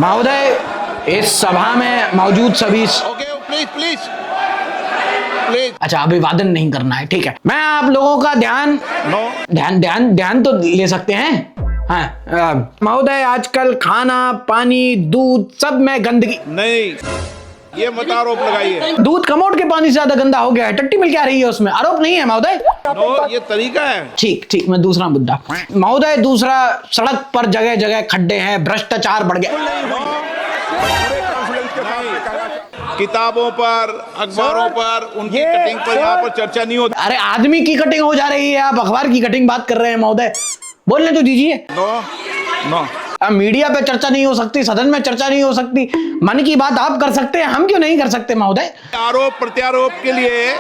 महोदय, इस सभा में मौजूद सभी प्लीज। अच्छा, अभिवादन नहीं करना है, ठीक है। मैं आप लोगों का ध्यान ध्यान तो ले सकते हैं। हाँ महोदय, आजकल खाना पानी दूध सब में गंदगी नहीं, ये मत आरोप लगाइए। दूध कमोड के पानी से ज्यादा गंदा हो गया है, टट्टी मिल के आ रही है उसमें। आरोप नहीं है महोदय। ये तरीका है। ठीक, मैं दूसरा मुद्दा महोदय, दूसरा, सड़क पर जगह जगह खड्डे हैं, भ्रष्टाचार बढ़ गया। किताबों पर, अखबारों पर, उनकी कटिंग पर यहाँ पर चर्चा नहीं होती। अरे आदमी की कटिंग हो जा रही है, आप अखबार की कटिंग बात कर रहे हैं महोदय, बोलने तो दीजिए। नो मीडिया पे चर्चा नहीं हो सकती, सदन में चर्चा नहीं हो सकती, मन की बात आप कर सकते हैं, हम क्यों नहीं कर सकते महोदय? आरोप प्रत्यारोप के लिए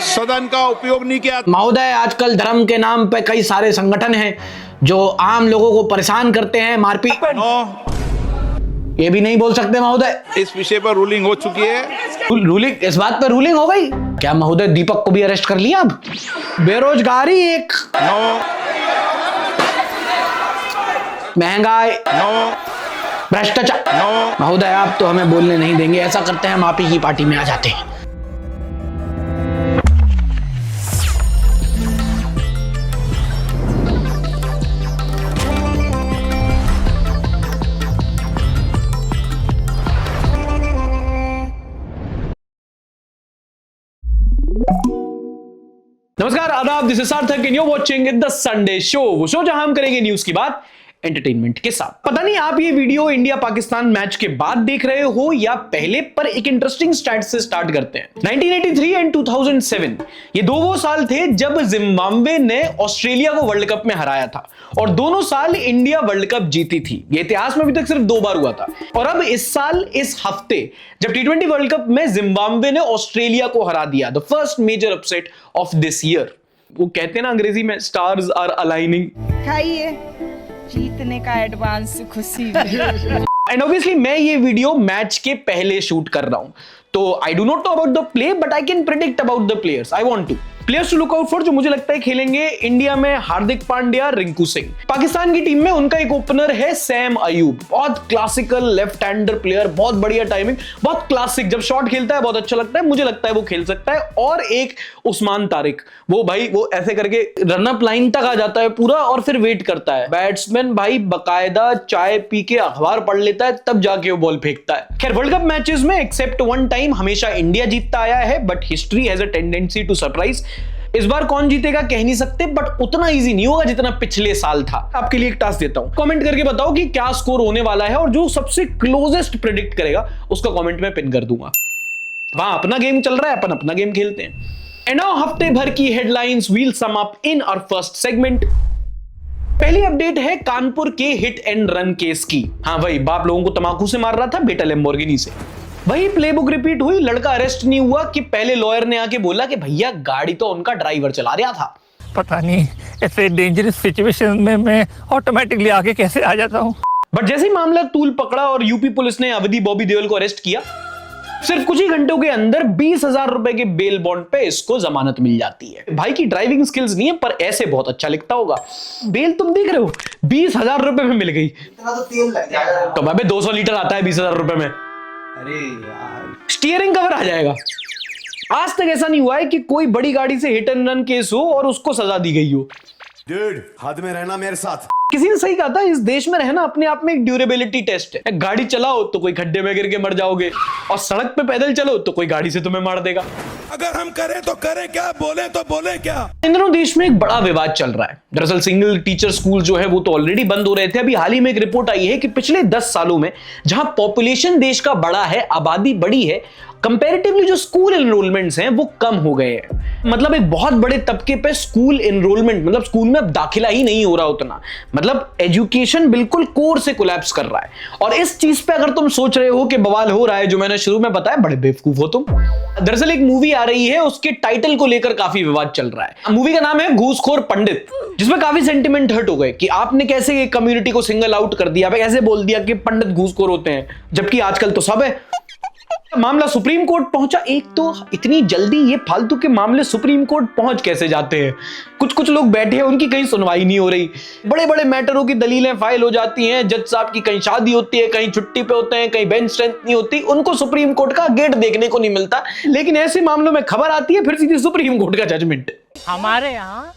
सदन का उपयोग नहीं किया महोदय। आजकल धर्म के नाम पे कई सारे संगठन हैं जो आम लोगों को परेशान करते हैं, मारपीट। ये भी नहीं बोल सकते महोदय। इस विषय पर रूलिंग हो चुकी है। रूलिंग, इस बात पर रूलिंग हो गई क्या महोदय? दीपक को भी अरेस्ट कर लिया अब। बेरोजगारी एक, महंगाई, भ्रष्टाचार, महोदय आप तो हमें बोलने नहीं देंगे। ऐसा करते हैं, हम आप ही की पार्टी में आ जाते हैं। नमस्कार, आदाब, this is Sarthak and you are watching the Sunday show, वो शो जहां हम करेंगे न्यूज की बात एंटरटेनमेंट के साथ। पता नहीं आप ये वीडियो इंडिया पाकिस्तान मैच के बाद देख रहे हो या पहले, पर एक इंटरेस्टिंग स्टैट से स्टार्ट करते हैं। 1983 एंड 2007 ये दो वो साल थे जब जिम्बाब्वे ने ऑस्ट्रेलिया को वर्ल्ड कप में हराया था, और दोनों साल इंडिया वर्ल्ड कप जीती थी। ये इतिहास में अभी तक सिर्फ 2 बार हुआ था। और अब इस साल, इस हफ्ते, जब T20 वर्ल्ड कप में जिम्बाब्वे ने ऑस्ट्रेलिया को हरा दिया, the first major upset of this year. वो कहते हैं ना अंग्रेजी में, स्टार्स आर अलाइनिंग। खाइए, जीतने का एडवांस खुशी। एंड ऑब्वियसली मैं ये वीडियो मैच के पहले शूट कर रहा हूं, तो I do not know about the play, but I can predict about the players. I want to players to look out for, जो मुझे लगता है खेलेंगे इंडिया में। हार्दिक पांड्या, रिंकू सिंह। पाकिस्तान की टीम में उनका एक ओपनर है सैम अयूब, बहुत क्लासिकल लेफ्ट हैंडर प्लेयर, बहुत बढ़िया टाइमिंग, बहुत क्लासिक। जब शॉट खेलता है बहुत अच्छा लगता है, मुझे लगता है वो खेल सकता है। और एक उस्मान तारिक, वो भाई वो ऐसे करके रन अप लाइन तक आ जाता है पूरा, और फिर वेट करता है। बैट्समैन भाई बकायदा चाय पी के अखबार पढ़ लेता है, तब जाके वो बॉल फेंकता है। खैर, वर्ल्ड कप मैचेस में एक्सेप्ट वन टाइम हमेशा इंडिया जीतता आया है, but history has a tendency to surprise. इस बार कौन जीतेगा कह नहीं सकते, बट उतना इजी नहीं होगा जितना पिछले साल था। आपके लिए एक टास्क देता हूं, कमेंट करके बताओ कि क्या स्कोर होने वाला है, और जो सबसे क्लोजेस्ट प्रेडिक्ट करेगा उसका कमेंट में पिन कर दूंगा। वहां अपना गेम चल रहा है, अपन अपना गेम खेलते हैं। एंड नाउ हफ्ते भर की headlines will sum up in our first segment. पहली अपडेट है कानपुर के हिट एंड रन केस की। हाँ, वही बाप लोगों को तमाकू से मार रहा था, बेटा लैम्बोर्गिनी से। वही प्लेबुक रिपीट हुई, लड़का अरेस्ट नहीं हुआ कि पहले लॉयर ने आके बोला कि भैया गाड़ी तो उनका ड्राइवर चला रहा था। पता नहीं ऐसे डेंजरस सिचुएशन में मैं ऑटोमेटिकली आगे कैसे आ जाता हूँ। बट जैसे ही मामला तूल पकड़ा और यूपी पुलिस ने अवधि बॉबी देओल को अरेस्ट किया, सिर्फ कुछ ही घंटों के अंदर 20,000 रुपए के बेल बॉन्ड पे इसको जमानत मिल जाती है। भाई की ड्राइविंग स्किल्स नहीं है, पर ऐसे बहुत अच्छा लिखता होगा। बेल तुम देख रहे हो, 20,000 रुपए में मिल गई। इतना तो तेल लग जाएगा। तो भाई 200 लीटर आता है 20,000 रुपए में। अरे यार, स्टीयरिंग कवर आ जाएगा। आज तक ऐसा नहीं हुआ है कि कोई बड़ी गाड़ी से हिट एंड रन केस हो और उसको सजा दी गई हो। डूड, हद में रहना मेरे साथ। किसी ने सही कहा था, इस देश में रहना अपने आप में एक ड्यूरेबिलिटी टेस्ट है। गाड़ी चलाओ तो कोई खड्डे में गिर के मर जाओगे, और सड़क पे पैदल चलो तो कोई गाड़ी से तुम्हें मार देगा। अगर हम करें तो करें क्या, बोले तो बोले क्या। इन दिनों देश में एक बड़ा विवाद चल रहा है। दरअसल सिंगल टीचर स्कूल जो है वो तो ऑलरेडी बंद हो रहे थे। अभी हाल ही में एक रिपोर्ट आई है कि पिछले 10 सालों में जहां पॉपुलेशन देश का बड़ा है, आबादी बड़ी है, कंपैरेटिवली जो स्कूल एनरोलमेंट्स हैं वो कम हो गए हैं। मतलब एक बहुत बड़े तबके पे स्कूल एनरोलमेंट, मतलब स्कूल में अब दाखिला ही नहीं हो रहा उतना, मतलब एजुकेशन बिल्कुल कोर से कोलैप्स कर रहा है। और इस चीज पे अगर तुम सोच रहे हो कि बवाल हो रहा है, जो मैंने शुरू में बताया, बड़े बेवकूफ हो तुम। दरअसल एक मूवी आ रही है, उसके टाइटल को लेकर काफी विवाद चल रहा है। मूवी का नाम है घूसखोर पंडित, जिसमें काफी सेंटिमेंट हर्ट हो गए कि आपने कैसे कम्युनिटी को सिंगल आउट कर दिया, कैसे बोल दिया कि पंडित घूसखोर होते हैं, जबकि आजकल तो सब है। मामला सुप्रीम कोर्ट पहुंचा। एक तो इतनी जल्दी ये फालतू के मामले सुप्रीम कोर्ट पहुंच कैसे जाते हैं? कुछ लोग बैठे हैं, उनकी कहीं सुनवाई नहीं हो रही। बड़े बड़े मैटरों की दलीलें फाइल हो जाती हैं, जज साहब की कहीं शादी होती है, कहीं छुट्टी पे होते हैं, कहीं बेंच स्ट्रेंथ नहीं होती, उनको सुप्रीम कोर्ट का गेट देखने को नहीं मिलता। लेकिन ऐसे मामलों में खबर आती है, फिर सीधी सुप्रीम कोर्ट का जजमेंट। हमारे यहाँ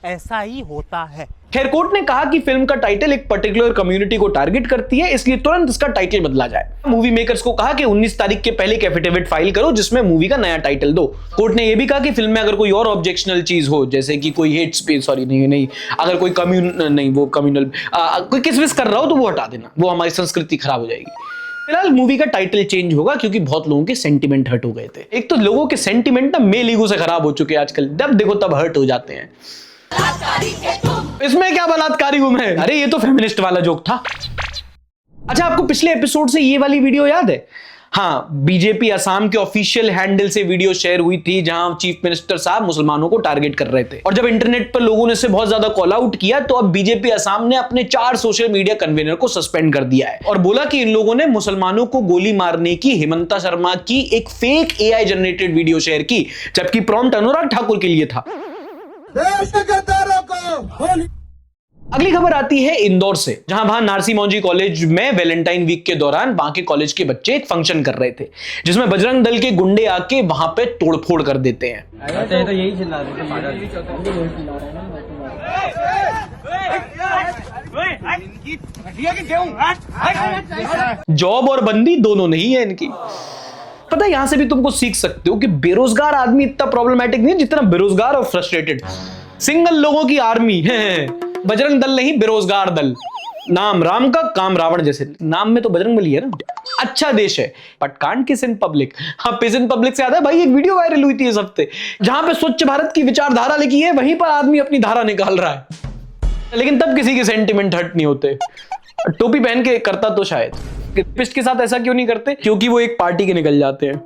ऐसा ही होता है। खैर, कोर्ट ने कहा कि फिल्म का टाइटल एक पर्टिकुलर कम्युनिटी को टारगेट करती है, इसलिए तुरंत इसका टाइटल बदला जाए। मूवी मेकर्स को कहा कि 19 तारीख के पहले एक एफिडेविट फाइल करो जिसमें मूवी का नया टाइटल दो। कोर्ट ने यह भी कहा कि फिल्म में अगर कोई और ऑब्जेक्शनल चीज हो, जैसे कि कोई हेट स्पीच, नहीं, अगर कोई कम्युनल कोई किस विस कर रहा हो तो वो हटा देना, वो हमारी संस्कृति खराब हो जाएगी। फिलहाल मूवी का टाइटल चेंज होगा क्योंकि बहुत लोगों के सेंटिमेंट हर्ट हो गए थे। एक तो लोगों के सेंटिमेंट ना मेल ईगो से खराब हो चुके हैं आजकल, जब देखो तब हर्ट हो जाते हैं। इसमें क्या बलात्कारी हूं मैं? अरे ये तो फेमिनिस्ट वाला जोक था। अच्छा, आपको पिछले एपिसोड से ये वाली वीडियो याद है? हाँ, बीजेपी असम के ऑफिशियल हैंडल से वीडियो शेयर हुई थी जहां चीफ मिनिस्टर साहब मुसलमानों को टारगेट कर रहे थे। और जब इंटरनेट पर लोगों ने इसे बहुत ज्यादा कॉल आउट किया तो अब बीजेपी असम ने अपने 4 सोशल मीडिया कन्वीनर को सस्पेंड कर दिया है और बोला कि इन लोगों ने मुसलमानों को गोली मारने की हिमंता शर्मा की एक fake AI generated video share की, जबकि प्रॉम्प्ट अनुराग ठाकुर के लिए था। अगली खबर आती है इंदौर से, जहां वहां नारसी मौजी कॉलेज में वैलेंटाइन वीक के दौरान वहां के कॉलेज के बच्चे एक फंक्शन कर रहे थे जिसमें बजरंग दल के गुंडे आके वहां पे तोड़फोड़ कर देते हैं। तो यही चिल्ला रहे थे। जॉब और बंदी दोनों नहीं है इनकी। पता है, यहां से भी तुमको सीख सकते हो कि बेरोजगार आदमी इतना प्रॉब्लमैटिक नहीं है जितना बेरोजगार और फ्रस्ट्रेटेड सिंगल लोगों की आर्मी है। बजरंग दल नहीं, बेरोजगार दल। नाम राम का, काम रावण जैसे। नाम में तो बजरंग बली है ना। अच्छा देश है, बट कांट किस इन पब्लिक। हाँ, पिस इन पब्लिक से आता है भाई, एक वीडियो वायरल हुई थी इस हफ्ते जहां पे स्वच्छ भारत की विचारधारा लिखी है, वहीं पर आदमी अपनी धारा निकाल रहा है, लेकिन तब किसी के सेंटिमेंट हर्ट नहीं होते। टोपी पहन के करता तो शायद। पिस्ट के साथ ऐसा क्यों नहीं करते? क्योंकि वो एक पार्टी के निकल जाते हैं।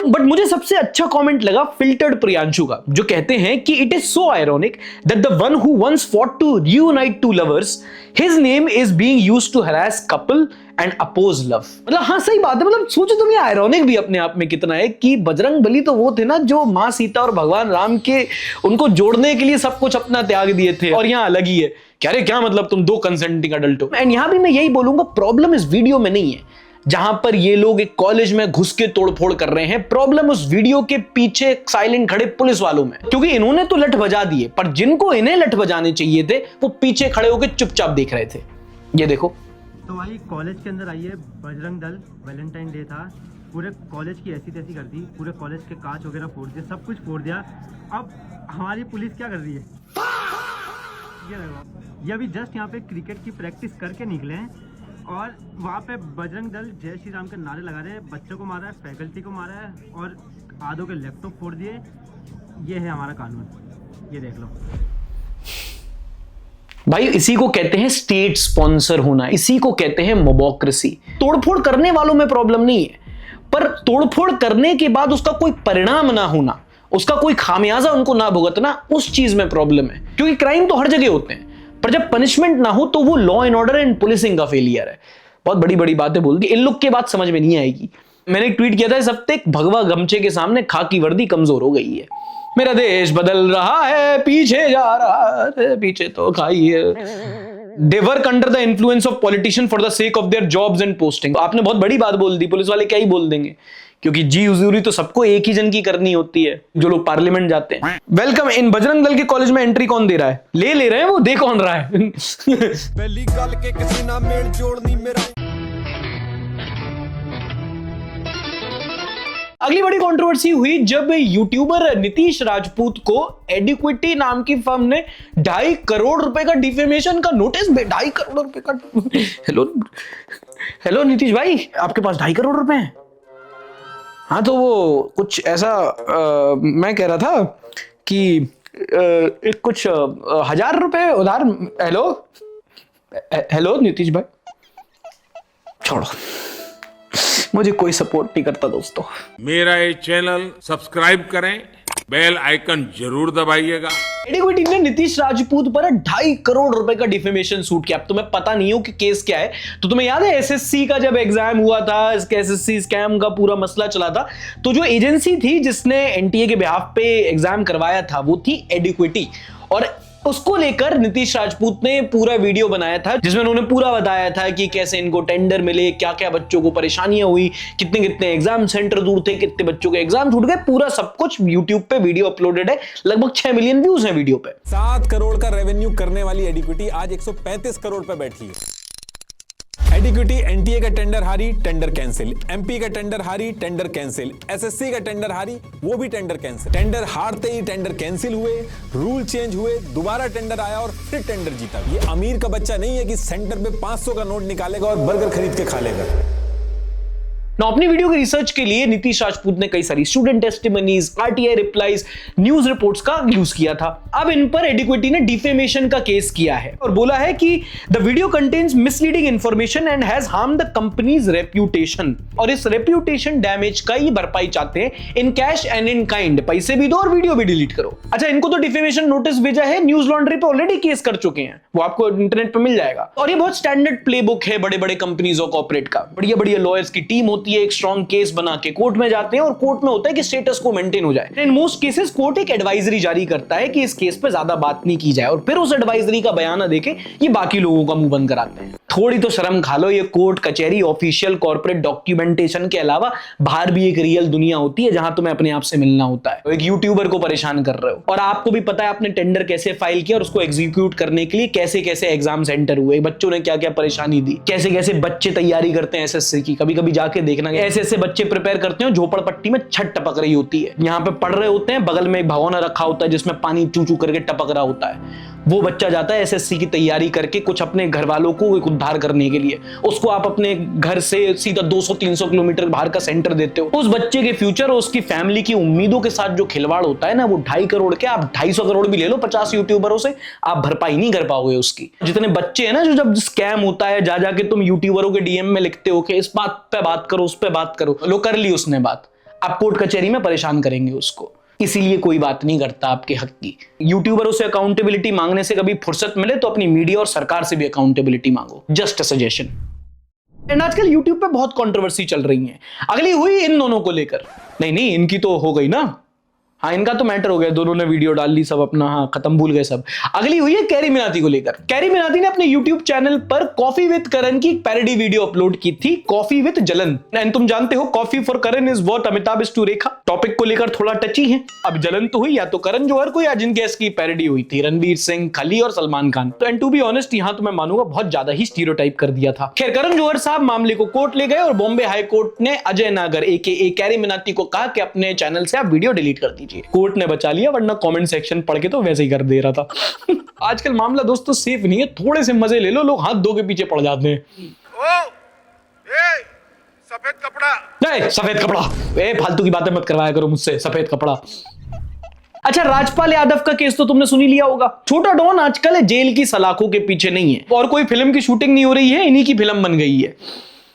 बट मुझे सबसे अच्छा कमेंट लगा फिल्टर्ड प्रियांशु का, जो कहते हैं कि it is so ironic that the one who once fought to reunite two lovers, his name is being used to harass couple and oppose love. मतलब हाँ, सही बात है। मतलब सोचो तुम, ये आयरॉनिक भी अपने आप में कितना है कि बजरंग बली तो वो थे ना जो माँ सीता और भगवान राम के उनको जोड़ने के लिए सब कुछ अपना त्याग दिए थे, और यहाँ अलग ही है। क्या मतलब तुम 2 कंसेंटिंग अडल्ट हो। एंड यहां भी मैं यही बोलूंगा, प्रॉब्लम इस वीडियो में नहीं है जहां पर ये लोग एक कॉलेज में घुस के तोड़फोड़ कर रहे हैं। प्रॉब्लम उस वीडियो के पीछे साइलेंट खड़े पुलिस वालों में, क्योंकि इन्होंने तो लठ बजा दिए, पर जिनको इन्हें लठ बजाने चाहिए थे वो पीछे खड़े होकर चुपचाप देख रहे थे। ये देखो। तो भाई कॉलेज के अंदर आइए, बजरंग दल, वैलेंटाइन डे था, पूरे कॉलेज की ऐसी तैसी कर दी, पूरे कॉलेज के कांच वगैरह फोड़ दिए, सब कुछ फोड़ दिया। अब हमारी पुलिस क्या कर रही है? ये अभी जस्ट यहाँ पे क्रिकेट की प्रैक्टिस करके निकले हैं और वहाँ पे बजरंग दल जय श्री राम के नारे लगा रहे हैं, बच्चों को मारा है, फैकल्टी को मारा है और आधों के लैपटॉप फोड़ दिए। ये है हमारा कानून, ये देख लो भाई। इसी को कहते हैं स्टेट स्पॉन्सर होना, इसी को कहते हैं मोबोक्रेसी। तोड़फोड़ करने वालों में प्रॉब्लम नहीं है, पर तोड़फोड़ करने के बाद उसका कोई परिणाम ना होना, उसका कोई खामियाजा उनको ना भुगतना, उस चीज में प्रॉब्लम है। क्योंकि क्राइम तो हर जगह होते हैं, पर जब पनिशमेंट ना हो तो वो law and order and policing का फेलियर है। बहुत बड़ी बड़ी बातें बोल दी, इन लोग की बात समझ में नहीं आएगी। मैंने एक ट्वीट किया था इस हफ्ते, भगवा गमछे के सामने खाकी वर्दी कमजोर हो गई है। मेरा देश बदल रहा है, पीछे जा रहा है, पीछे तो खाई है। They work under the influence of politicians for the sake of their jobs and posting. आपने बहुत बड़ी बात बोल दी, पुलिस वाले क्या ही बोल देंगे, क्योंकि जी हुजूरी तो सबको एक ही जन की करनी होती है, जो लोग पार्लियामेंट जाते हैं। वेलकम। इन बजरंग दल के कॉलेज में एंट्री कौन दे रहा है? ले रहे हैं वो, दे कौन रहा है? पहली गल के किसी ना मेल जोड़नी मेरा। अगली बड़ी कंट्रोवर्सी हुई जब यूट्यूबर नीतीश राजपूत को एडिक्विटी नाम की फर्म ने 2.5 करोड़ रुपए का डिफेमेशन का नोटिस 2.5 करोड़ रुपए का। हेलो नीतीश भाई, आपके पास 2.5 करोड़ रुपए हैं? हाँ, तो वो कुछ ऐसा मैं कह रहा था कि कुछ 1000 रुपए उधार। हेलो नीतीश भाई, छोड़ो, मुझे कोई सपोर्ट नहीं करता दोस्तों। मेरा ये चैनल सब्सक्राइब करें, बेल आइकन जरूर दबाइएगा एडिक्विटी ने नीतीश राजपूत पर 2.5 करोड़ रुपए का डिफेमेशन सूट किया। अब तुम्हें पता नहीं हो कि केस क्या है, तो तुम्हें याद है एसएससी का जब एग्जाम हुआ था, इसके एसएससी स्कैम का पूरा मसला चला था, तो जो एजेंसी थी जिसने एनटीए के बिहाफ पे एग्जाम करवाया था वो थी एडिक्विटी, और उसको लेकर नीतीश राजपूत ने पूरा वीडियो बनाया था जिसमें उन्होंने पूरा बताया था कि कैसे इनको टेंडर मिले, क्या क्या बच्चों को परेशानियां हुई, कितने कितने एग्जाम सेंटर दूर थे, कितने बच्चों के एग्जाम छूट गए, पूरा सब कुछ यूट्यूब पे वीडियो अपलोडेड है। लगभग 6 मिलियन व्यूज हैं वीडियो पे। 7 करोड़ का रेवेन्यू करने वाली एडिक्विटी आज 135 करोड़ पे बैठी है। एडिक्विटी एनटीए का टेंडर हारी, टेंडर कैंसिल, एमपी का टेंडर हारी, टेंडर कैंसिल, एसएससी का टेंडर हारी, वो भी टेंडर कैंसिल। टेंडर हारते ही टेंडर कैंसिल हुए, रूल चेंज हुए, दोबारा टेंडर आया और फिर टेंडर जीता। ये अमीर का बच्चा नहीं है कि सेंटर पे 500 का नोट निकालेगा और बर्गर खरीद के खा लेगा। अपनी वीडियो की रिसर्च के लिए नीतीश राजपूत ने कई सारी student testimonies, RTI replies, news reports का यूज किया था। अब इन पर एडिक्विटी ने डिफेमेशन का केस किया है और बोला है कि the video contains misleading information and has harm the companies reputation, और इस रेप्यूटेशन डैमेज का ही भरपाई चाहते हैं in cash and in kind. पैसे भी दो और वीडियो भी डिलीट करो। अच्छा, इनको तो डिफेमेशन नोटिस भेजा है, न्यूज लॉन्ड्री पे ऑलरेडी केस कर चुके हैं, वो आपको इंटरनेट पे मिल जाएगा। और ये बहुत स्टैंडर्ड प्लेबुक है बड़े बड़े कंपनीज और कॉर्पोरेट का। बढ़िया बढ़िया लॉयर्स की टीम होती है, एक स्ट्रॉन्ग केस बना के कोर्ट में जाते हैं और कोर्ट में होता है कि स्टेटस को मेंटेन हो जाए। इन मोस्ट केसेस कोर्ट एक एडवाइजरी जारी करता है कि इस केस पे ज्यादा बात नहीं की जाए, और फिर उस एडवाइजरी का बयान देके ये बाकी लोगों का मुंह बंद कराते हैं। थोड़ी तो शर्म खा लो। ये कोर्ट कचहरी ऑफिशियल कॉर्पोरेट डॉक्यूमेंटेशन के अलावा बाहर भी एक रियल दुनिया होती है जहां तुम्हें अपने आप से मिलना होता है। एक यूट्यूबर को परेशान कर रहे हो और आपको भी पता है आपने टेंडर कैसे फाइल किया और उसको एग्जीक्यूट करने के लिए कैसे कैसे एग्जाम सेंटर हुए, बच्चों ने क्या क्या परेशानी दी, कैसे कैसे बच्चे तैयारी करते हैं एसएससी की। कभी कभी जाके देखना, ऐसे ऐसे बच्चे प्रिपेयर करते हैं, झोपड़पट्टी में छत टपक रही होती है, यहाँ पे पढ़ रहे होते हैं, बगल में एक भगोना रखा होता है जिसमें पानी चू चू करके टपक रहा होता है। वो बच्चा जाता है एसएससी की तैयारी करके कुछ अपने घर वालों को एक उद्धार करने के लिए, उसको आप अपने घर से सीधा 200-300 किलोमीटर बाहर का सेंटर देते हो। उस बच्चे के फ्यूचर और उसकी फैमिली की उम्मीदों के साथ जो खिलवाड़ होता है ना, वो 2.5 करोड़ के आप 250 करोड़ भी ले लो 50 यूट्यूबरों से, आप भरपाई नहीं कर पाओगे उसकी। जितने बच्चे हैं ना जो जब स्कैम होता है जा जाके तुम यूट्यूबरों के डीएम में लिखते हो कि इस बात पे बात करो, उस पे बात करो, लो कर ली उसने बात, आप कोर्ट कचहरी में परेशान करेंगे उसको। इसीलिए कोई बात नहीं करता आपके हक की। यूट्यूबरों से अकाउंटेबिलिटी मांगने से कभी फुर्सत मिले तो अपनी मीडिया और सरकार से भी अकाउंटेबिलिटी मांगो। Just a suggestion. एंड आजकल यूट्यूब पे बहुत कंट्रोवर्सी चल रही है। अगली हुई इन दोनों को लेकर, नहीं इनकी तो हो गई ना, हाँ इनका तो मैटर हो गया, दोनों ने वीडियो डाल ली सब अपना, हाँ खत्म, भूल गए सब। अगली हुई है कैरी मिनाती को लेकर। कैरी मिनाती ने अपने YouTube चैनल पर कॉफी विद करण की पैरोडी वीडियो अपलोड की थी, कॉफी विद जलन। एंड तुम जानते हो coffee for Karan is what Amitabh is to Rekha. Topic को लेकर थोड़ा टची है। अब जलन तो हुई या तो करण जौहर को या जिनके इसकी पैरोडी हुई थी, रणवीर सिंह, खली और सलमान खान। तो एंड टू बी ऑनेस्ट यहाँ तो मैं मानूंगा बहुत ज्यादा ही स्टीरियोटाइप कर दिया था। खैर करण जौहर साहब मामले को कोर्ट ले गए और बॉम्बे हाई कोर्ट ने अजय नागर AKA कैरी मिनाती को कहा कि अपने चैनल से आप वीडियो डिलीट कर दीजिए। कोर्ट ने बचा लिया, वरना कमेंट सेक्शन पढ़ के तो वैसे ही कर दे रहा था। आजकल मामला दोस्तों सेफ नहीं है, थोड़े से मजे ले लो, लोग हाथ धो के पीछे पड़ जाते हैं। सफेद कपड़ा, नहीं सफेद कपड़ा, फालतू की बातें मत करवाया करो मुझसे, सफेद कपड़ा। अच्छा, राजपाल यादव का केस तो तुमने सुन ही लिया होगा। छोटा डॉन आजकल जेल की सलाखों के पीछे नहीं है और कोई फिल्म की शूटिंग नहीं हो रही है, इन्हीं की फिल्म बन गई है।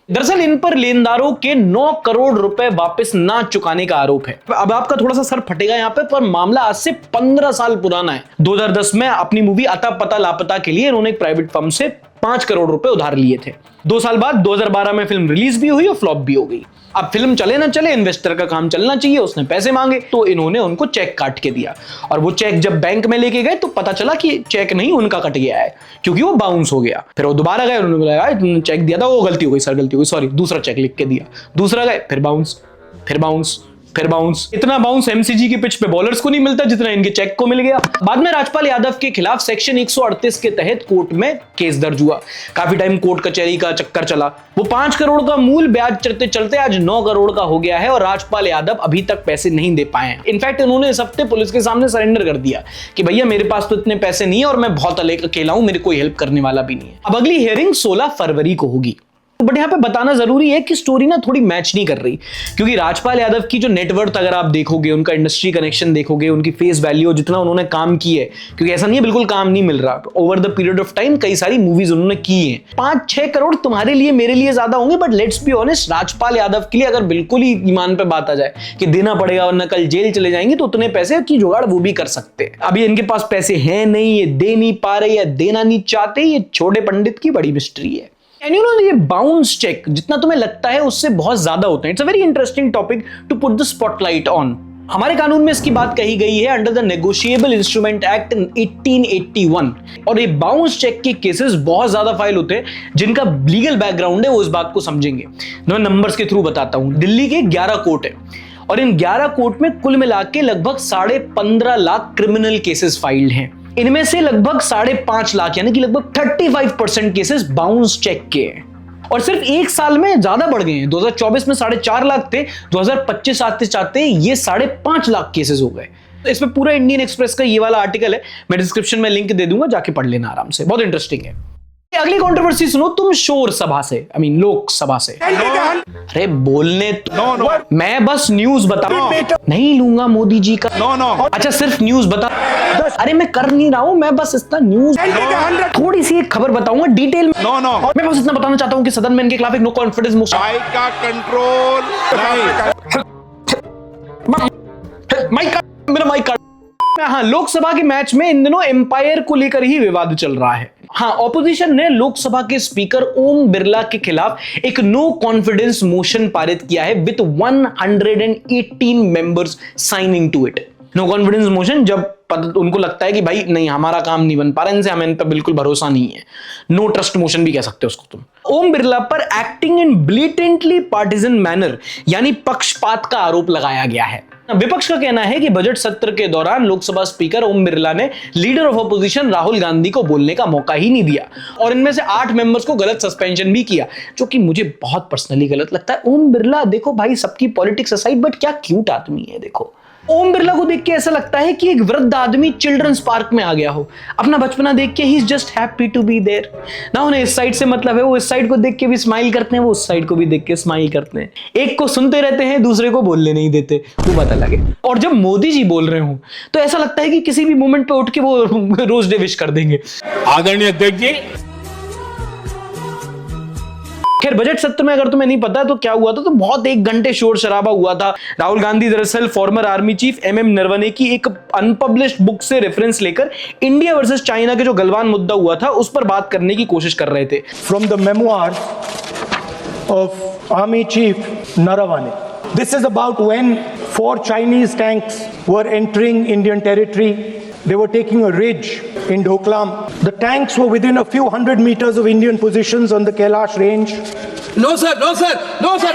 दरअसल इन पर लेनदारों के 9 करोड़ रुपए वापस ना चुकाने का आरोप है। अब आपका थोड़ा सा सर फटेगा यहाँ पे, पर मामला आज से 15 साल पुराना है। 2010 में अपनी मूवी अता पता लापता के लिए इन्होंने एक प्राइवेट फर्म से 5 करोड़ रुपए उधार लिए थे। 2 साल बाद 2012 में फिल्म रिलीज भी हुई और फ्लॉप भी हो गई। अब फिल्म चले ना चले, इन्वेस्टर का काम चलना चाहिए, उसने पैसे मांगे तो इन्होंने उनको चेक काट के दिया, और वो चेक जब बैंक में लेके गए तो पता चला कि चेक नहीं उनका कट गया है, क्योंकि वो बाउंस हो गया। फिर वो दोबारा गए, उन्होंने बोला तुमने चेक दिया था, वो गलती हो गई सर, गलती हो गई, सॉरी, दूसरा चेक लिख के दिया। दूसरा गए, फिर बाउंस, फिर बाउंस, फिर बाउंस। इतना बाउंस एमसीजी की पिच पे बॉलर्स को नहीं मिलता जितना इनके चेक को मिल गया। बाद में राजपाल यादव के खिलाफ सेक्शन 138 के तहत कोर्ट में केस दर्ज हुआ। काफी टाइम कोर्ट कचहरी का चक्कर चला। वो 5 करोड़ का मूल ब्याज चलते चलते आज 9 करोड़ का हो गया है और राजपाल यादव अभी तक पैसे नहीं दे पाए हैं। इनफैक्ट इन्होंने इस हफ्ते पुलिस के सामने सरेंडर कर दिया कि भैया मेरे पास तो इतने पैसे नहीं है और मैं बहुत अकेला हूं, मेरे कोई हेल्प करने वाला भी नहीं है। अब अगली हियरिंग 16 फरवरी को होगी। बट यहाँ पे बताना जरूरी है कि स्टोरी ना थोड़ी मैच नहीं कर रही, क्योंकि राजपाल यादव की जो नेटवर्थ अगर आप देखोगे, उनका इंडस्ट्री कनेक्शन देखोगे, उनकी फेस वैल्यू, जितना उन्होंने काम की है, क्योंकि ऐसा नहीं है बिल्कुल काम नहीं मिल रहा, over the period of time कई सारी मूवीज उन्होंने की हैं। 5-6 करोड़ तुम्हारे लिए मेरे लिए ज्यादा होंगे, but let's be honest, Rajpal Yadav के लिए अगर बिल्कुल ही ईमान पे बात आ जाए कि देना पड़ेगा वरना कल जेल चले जाएंगे, तो उतने पैसे की जुगाड़ वो भी कर सकते हैं। अभी इनके पास पैसे हैं नहीं, ये दे नहीं पा रहे या देना नहीं चाहते, ये छोटे पंडित की बड़ी मिस्ट्री है। एंड यू नो, ये बाउंस चेक जितना तुम्हें लगता है उससे बहुत ज्यादा होते हैं। It's a very interesting topic to put the spotlight on. हमारे कानून में इसकी बात कही गई है under the negotiable instrument act 1881, और ये बाउंस चेक के केसेस बहुत ज्यादा फाइल होते हैं। जिनका लीगल बैकग्राउंड है वो इस बात को समझेंगे। मैं नंबर्स के थ्रू बताता हूं। दिल्ली के 11 कोर्ट है और इन 11 कोर्ट में कुल मिला के लगभग 15.5 लाख क्रिमिनल केसेस फाइल्ड हैं। इनमें से लगभग 5.5 लाख यानी कि लगभग 35% केसेस बाउंस चेक के हैं, और सिर्फ एक साल में ज्यादा बढ़ गए हैं। 2024 में 4.5 लाख थे, 2025 आते चाहते ये 5.5 लाख केसेस हो गए। इसमें पूरा इंडियन एक्सप्रेस का ये वाला आर्टिकल है, मैं डिस्क्रिप्शन में लिंक दे दूंगा, जाके पढ़ लेना आराम से, बहुत इंटरेस्टिंग है। अगली कंट्रोवर्सी सुनो तुम शोर सभा से, आई मीन लोकसभा से। अरे बोलने नो मैं बस न्यूज बता नहीं लूंगा मोदी जी का। नो अच्छा सिर्फ न्यूज बता। अरे मैं कर नहीं रहा हूं, मैं बस इतना न्यूज थोड़ी सी एक खबर बताऊंगा डिटेल में। नो मैं बस इतना बताना चाहता हूं कि सदन में इनके खिलाफ एक नो कॉन्फिडेंस मोशन। माइक का कंट्रोल माइक का, मेरा माइक का। हाँ, लोकसभा के मैच में इन दिनों एम्पायर को लेकर ही विवाद चल रहा है। हाँ, ऑपोजिशन ने लोकसभा के स्पीकर ओम बिरला के खिलाफ एक नो कॉन्फिडेंस मोशन पारित किया है with 118 members signing to it. No confidence motion जब उनको लगता है कि भाई नहीं हमारा काम नहीं बन पा रहा, इनसे हमें इन पर बिल्कुल भरोसा नहीं है। नो ट्रस्ट मोशन भी कह सकते हो उसको तुम। ओम बिरला पर एक्टिंग इन ब्लिटेंटली पार्टिजन मैनर यानी पक्षपात का आरोप लगाया गया है। विपक्ष का कहना है कि बजट सत्र के दौरान लोकसभा स्पीकर ओम बिरला ने leader of opposition Rahul Gandhi को बोलने का मौका ही नहीं दिया, और इनमें से 8 मेंबर्स को गलत सस्पेंशन भी किया, जो कि मुझे बहुत पर्सनली गलत लगता है। ओम बिरला देखो भाई, सबकी पॉलिटिक्स असाइड, बट क्या क्यूट आदमी है। देखो ओम बिरला को देख के ऐसा लगता है कि एक वृद्ध आदमी चिल्ड्रंस पार्क में आ गया हो, अपना बचपना देख के ही is just happy to be there ना। उन्हें इस साइड से मतलब है, वो इस साइड को देख के भी स्माइल करते हैं, वो उस साइड को भी देख के स्माइल करते हैं। एक को सुनते रहते हैं, दूसरे को बोलने नहीं देते, वो बात अलग है। और जब मोदी जी बोल रहे हो तो ऐसा लगता है कि किसी भी मोमेंट पे उठ के वो रोज डे विश कर देंगे। आदरणीय अध्यक्ष जी, खैर बजट सत्र में अगर तुम्हें नहीं पता तो क्या हुआ था, तो बहुत 1 घंटे शोर शराबा हुआ था। राहुल गांधी दरअसल farmer army chief MM Naravane की एक अनपब्लिश्ड बुक से रेफरेंस लेकर इंडिया वर्सेस चाइना के जो गलवान मुद्दा हुआ था उस पर बात करने की कोशिश कर रहे थे। From the memoirs of Army Chief Naravane. This is about when 4 Chinese tanks were entering Indian territory. They were taking a ridge in Doklam. The tanks were within a few hundred meters of Indian positions on the Kailash range. No sir, no sir, no sir.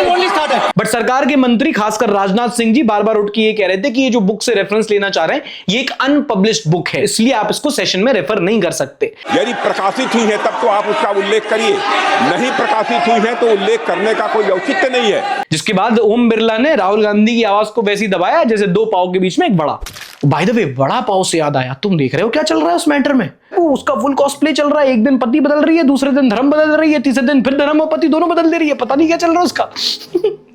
Only started. But सरकार के मंत्री खासकर राजनाथ सिंह जी बार बार उठ के ये कह रहे थे कि ये जो बुक से रेफरेंस लेना चाह रहे हैं ये एक अनपब्लिश्ड बुक है, इसलिए आप इसको सेशन में रेफर नहीं कर सकते। यदि प्रकाशित हुई है तब तो आप उसका उल्लेख करिए, नहीं प्रकाशित हुई है तो उल्लेख करने का कोई औचित्य नहीं है। जिसके बाद ओम बिरला ने राहुल गांधी की आवाज को वैसे ही दबाया जैसे 2 पाव के बीच में एक बड़ा। बाय द वे, बड़ा पाव से याद आया, तुम देख रहे हो क्या चल रहा है उस मैटर में? वो उसका फुल कॉस्प्ले चल रहा है। एक दिन पति बदल रही है, दूसरे दिन धर्म बदल रही है, तीसरे दिन फिर धर्म और पति दोनों बदल दे रही है, पता नहीं क्या चल रहा है उसका।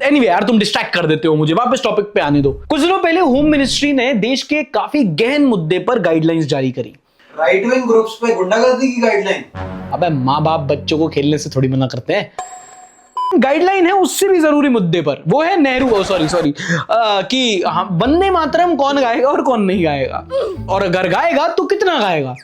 एनीवे यार, तुम डिस्ट्रैक्ट कर देते हो मुझे, वापस टॉपिक पे आने दो। कुछ दिनों पहले होम मिनिस्ट्री ने देश के काफी गहन मुद्दे पर गाइडलाइंस जारी करी। राइट विंग ग्रुप्स पे गुंडागर्दी की गाइडलाइन। अबे माँ बाप बच्चों को खेलने से थोड़ी मना करते हैं। गाइडलाइन है उससे भी जरूरी मुद्दे पर, वो है नेहरू सॉरी कि वंदे मातरम कौन गाएगा और कौन नहीं गाएगा, और अगर गाएगा तो कितना गाएगा।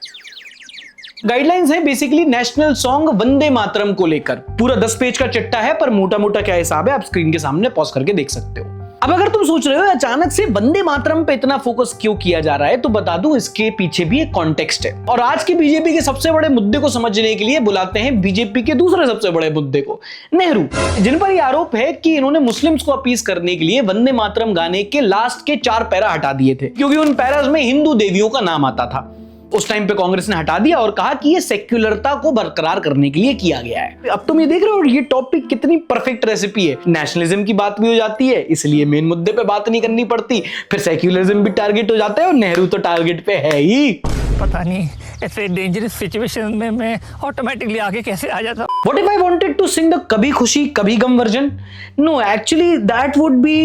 गाइडलाइंस है basically national song Vande Mataram को लेकर। पूरा 10 पेज का चिट्ठा है, पर मोटा मोटा क्या हिसाब है आप स्क्रीन के सामने पॉज करके देख सकते हो। अब अगर तुम सोच रहे हो अचानक से वंदे मातरम पे इतना फोकस क्यों किया जा रहा है, तो बता दूं इसके पीछे भी एक कॉन्टेक्स्ट है। और आज की बीजेपी के सबसे बड़े मुद्दे को समझने के लिए बुलाते हैं बीजेपी के दूसरे सबसे बड़े मुद्दे को, नेहरू, जिन पर यह आरोप है कि इन्होंने मुस्लिम्स को अपीस करने के लिए वंदे मातरम गाने के लास्ट के 4 पैरा हटा दिए थे, क्योंकि उन पैरास में हिंदू देवियों का नाम आता था। उस टाइम पे कांग्रेस ने हटा दिया और कहा कि ये सेक्युलरता को बरकरार करने के लिए किया गया है। अब तुम ये देख रहे हो ये टॉपिक कितनी परफेक्ट रेसिपी है। नेशनलिज्म की बात भी हो जाती है, इसलिए मेन मुद्दे पे बात नहीं करनी पड़ती, फिर सेक्युलरिज्म भी टारगेट हो जाता है, और नेहरू तो टारगेट पे है ही। पता नहीं ऐसे डेंजरस सिचुएशन में मैं ऑटोमेटिकली आगे कैसे आ जाता हूँ। What if I wanted to sing the Kabhi Khushi Kabhi Gum version? No, actually that would be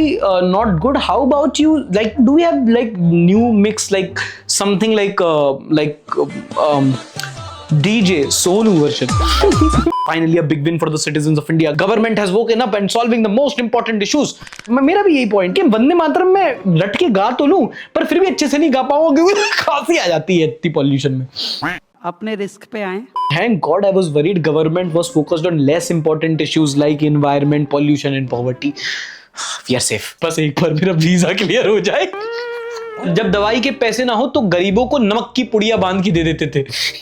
not good. How about you? Like, do we have like new mix, like something like DJ Sonu version? Finally, a big win for the citizens of India. Government has woken up and solving the most important issues. मेरा भी यही point कि वंदे मातरम में रट के गा तो लूं, पर फिर भी अच्छे से नहीं गा पाऊंगा क्योंकि खांसी आ जाती है इतनी पॉल्यूशन में। अपने रिस्क पे आए। Thank God I was worried government was focused on less important issues like environment, pollution and poverty. We are safe. बस एक बार मेरा वीजा क्लियर हो जाए। जब दवाई के पैसे ना हो तो गरीबों को नमक की पुड़िया बांध के दे देते थे।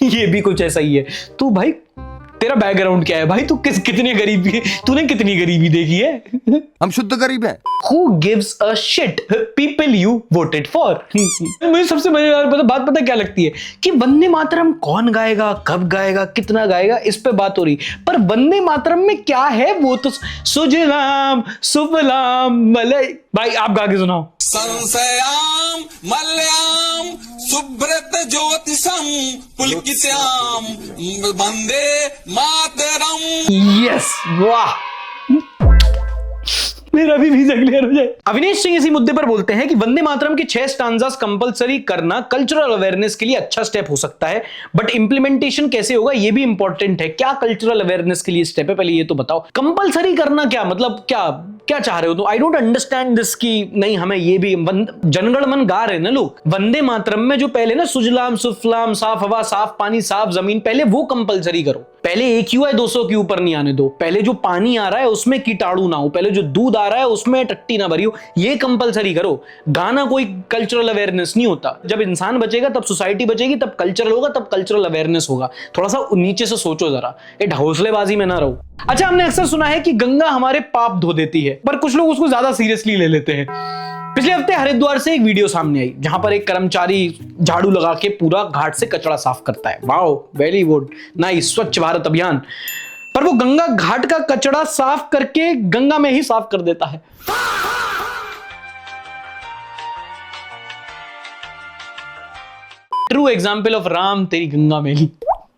ये भी कुछ ऐसा ही है। तू भाई तेरा बैकग्राउंड क्या है भाई? तू कितने गरीबी, तूने कितनी गरीबी देखी है? हम शुद्ध गरीब हैं। Who gives a shit? People you voted for. मुझे सबसे मजेदार बात पता क्या लगती है कि वंदे मातरम कौन गाएगा, कब गाएगा, कितना गाएगा, इस पे बात हो रही, पर वंदे मातरम में क्या है वो तो सुजलाम सुफलाम मलय। भाई आप गा के सुनाओ। संशयाम मलयाम सुब्रत ज्योतिषम पुलकित्याम वंदे मातरम। यस, वाह, मेरा भी वीजा क्लियर हो जाए। अविनेश सिंह इसी मुद्दे पर बोलते हैं कि वंदे मातरम के 6 स्टांजास कंपलसरी करना कल्चरल अवेयरनेस के लिए अच्छा स्टेप हो सकता है, बट इंप्लीमेंटेशन कैसे होगा ये भी इंपॉर्टेंट है। क्या कल्चरल अवेयरनेस के लिए स्टेप है, पहले ये तो बताओ। कंपलसरी करना क्या मतलब, क्या चाह रहे हो? तो आई डोंट अंडरस्टैंड दिस की नहीं हमें ये भी जनगण मन गा रहे हैं ना लोग। वंदे मातरम में जो पहले ना सुजलाम सुफलाम, साफ हवा साफ पानी साफ जमीन, पहले वो कंपलसरी करो। पहले AQI 200 के ऊपर नहीं आने दो। पहले जो पानी आ रहा है उसमें कीटाणु ना हो, पहले जो दूध आ रहा है उसमें टट्टी ना भरी हो, ये कंपलसरी करो। गाना कोई कल्चरल अवेयरनेस नहीं होता। जब इंसान बचेगा तब सोसाइटी बचेगी, तब कल्चरल होगा, तब कल्चरल अवेयरनेस होगा। थोड़ा सा नीचे से सोचो जरा, ये ढोसलेबाजी में ना रहो। अच्छा, हमने अक्सर सुना है कि गंगा हमारे पाप धो देती है, पर कुछ लोग उसको ज्यादा सीरियसली ले लेते हैं। पिछले हफ्ते हरिद्वार से एक वीडियो सामने आई जहां पर एक कर्मचारी झाड़ू लगा के पूरा घाट से कचरा साफ करता है। वाओ, वेरी गुड, नाइस, स्वच्छ भारत अभियान। पर वो गंगा घाट का कचरा साफ करके गंगा में ही साफ कर देता है। ट्रू एग्जाम्पल ऑफ राम तेरी गंगा मैली।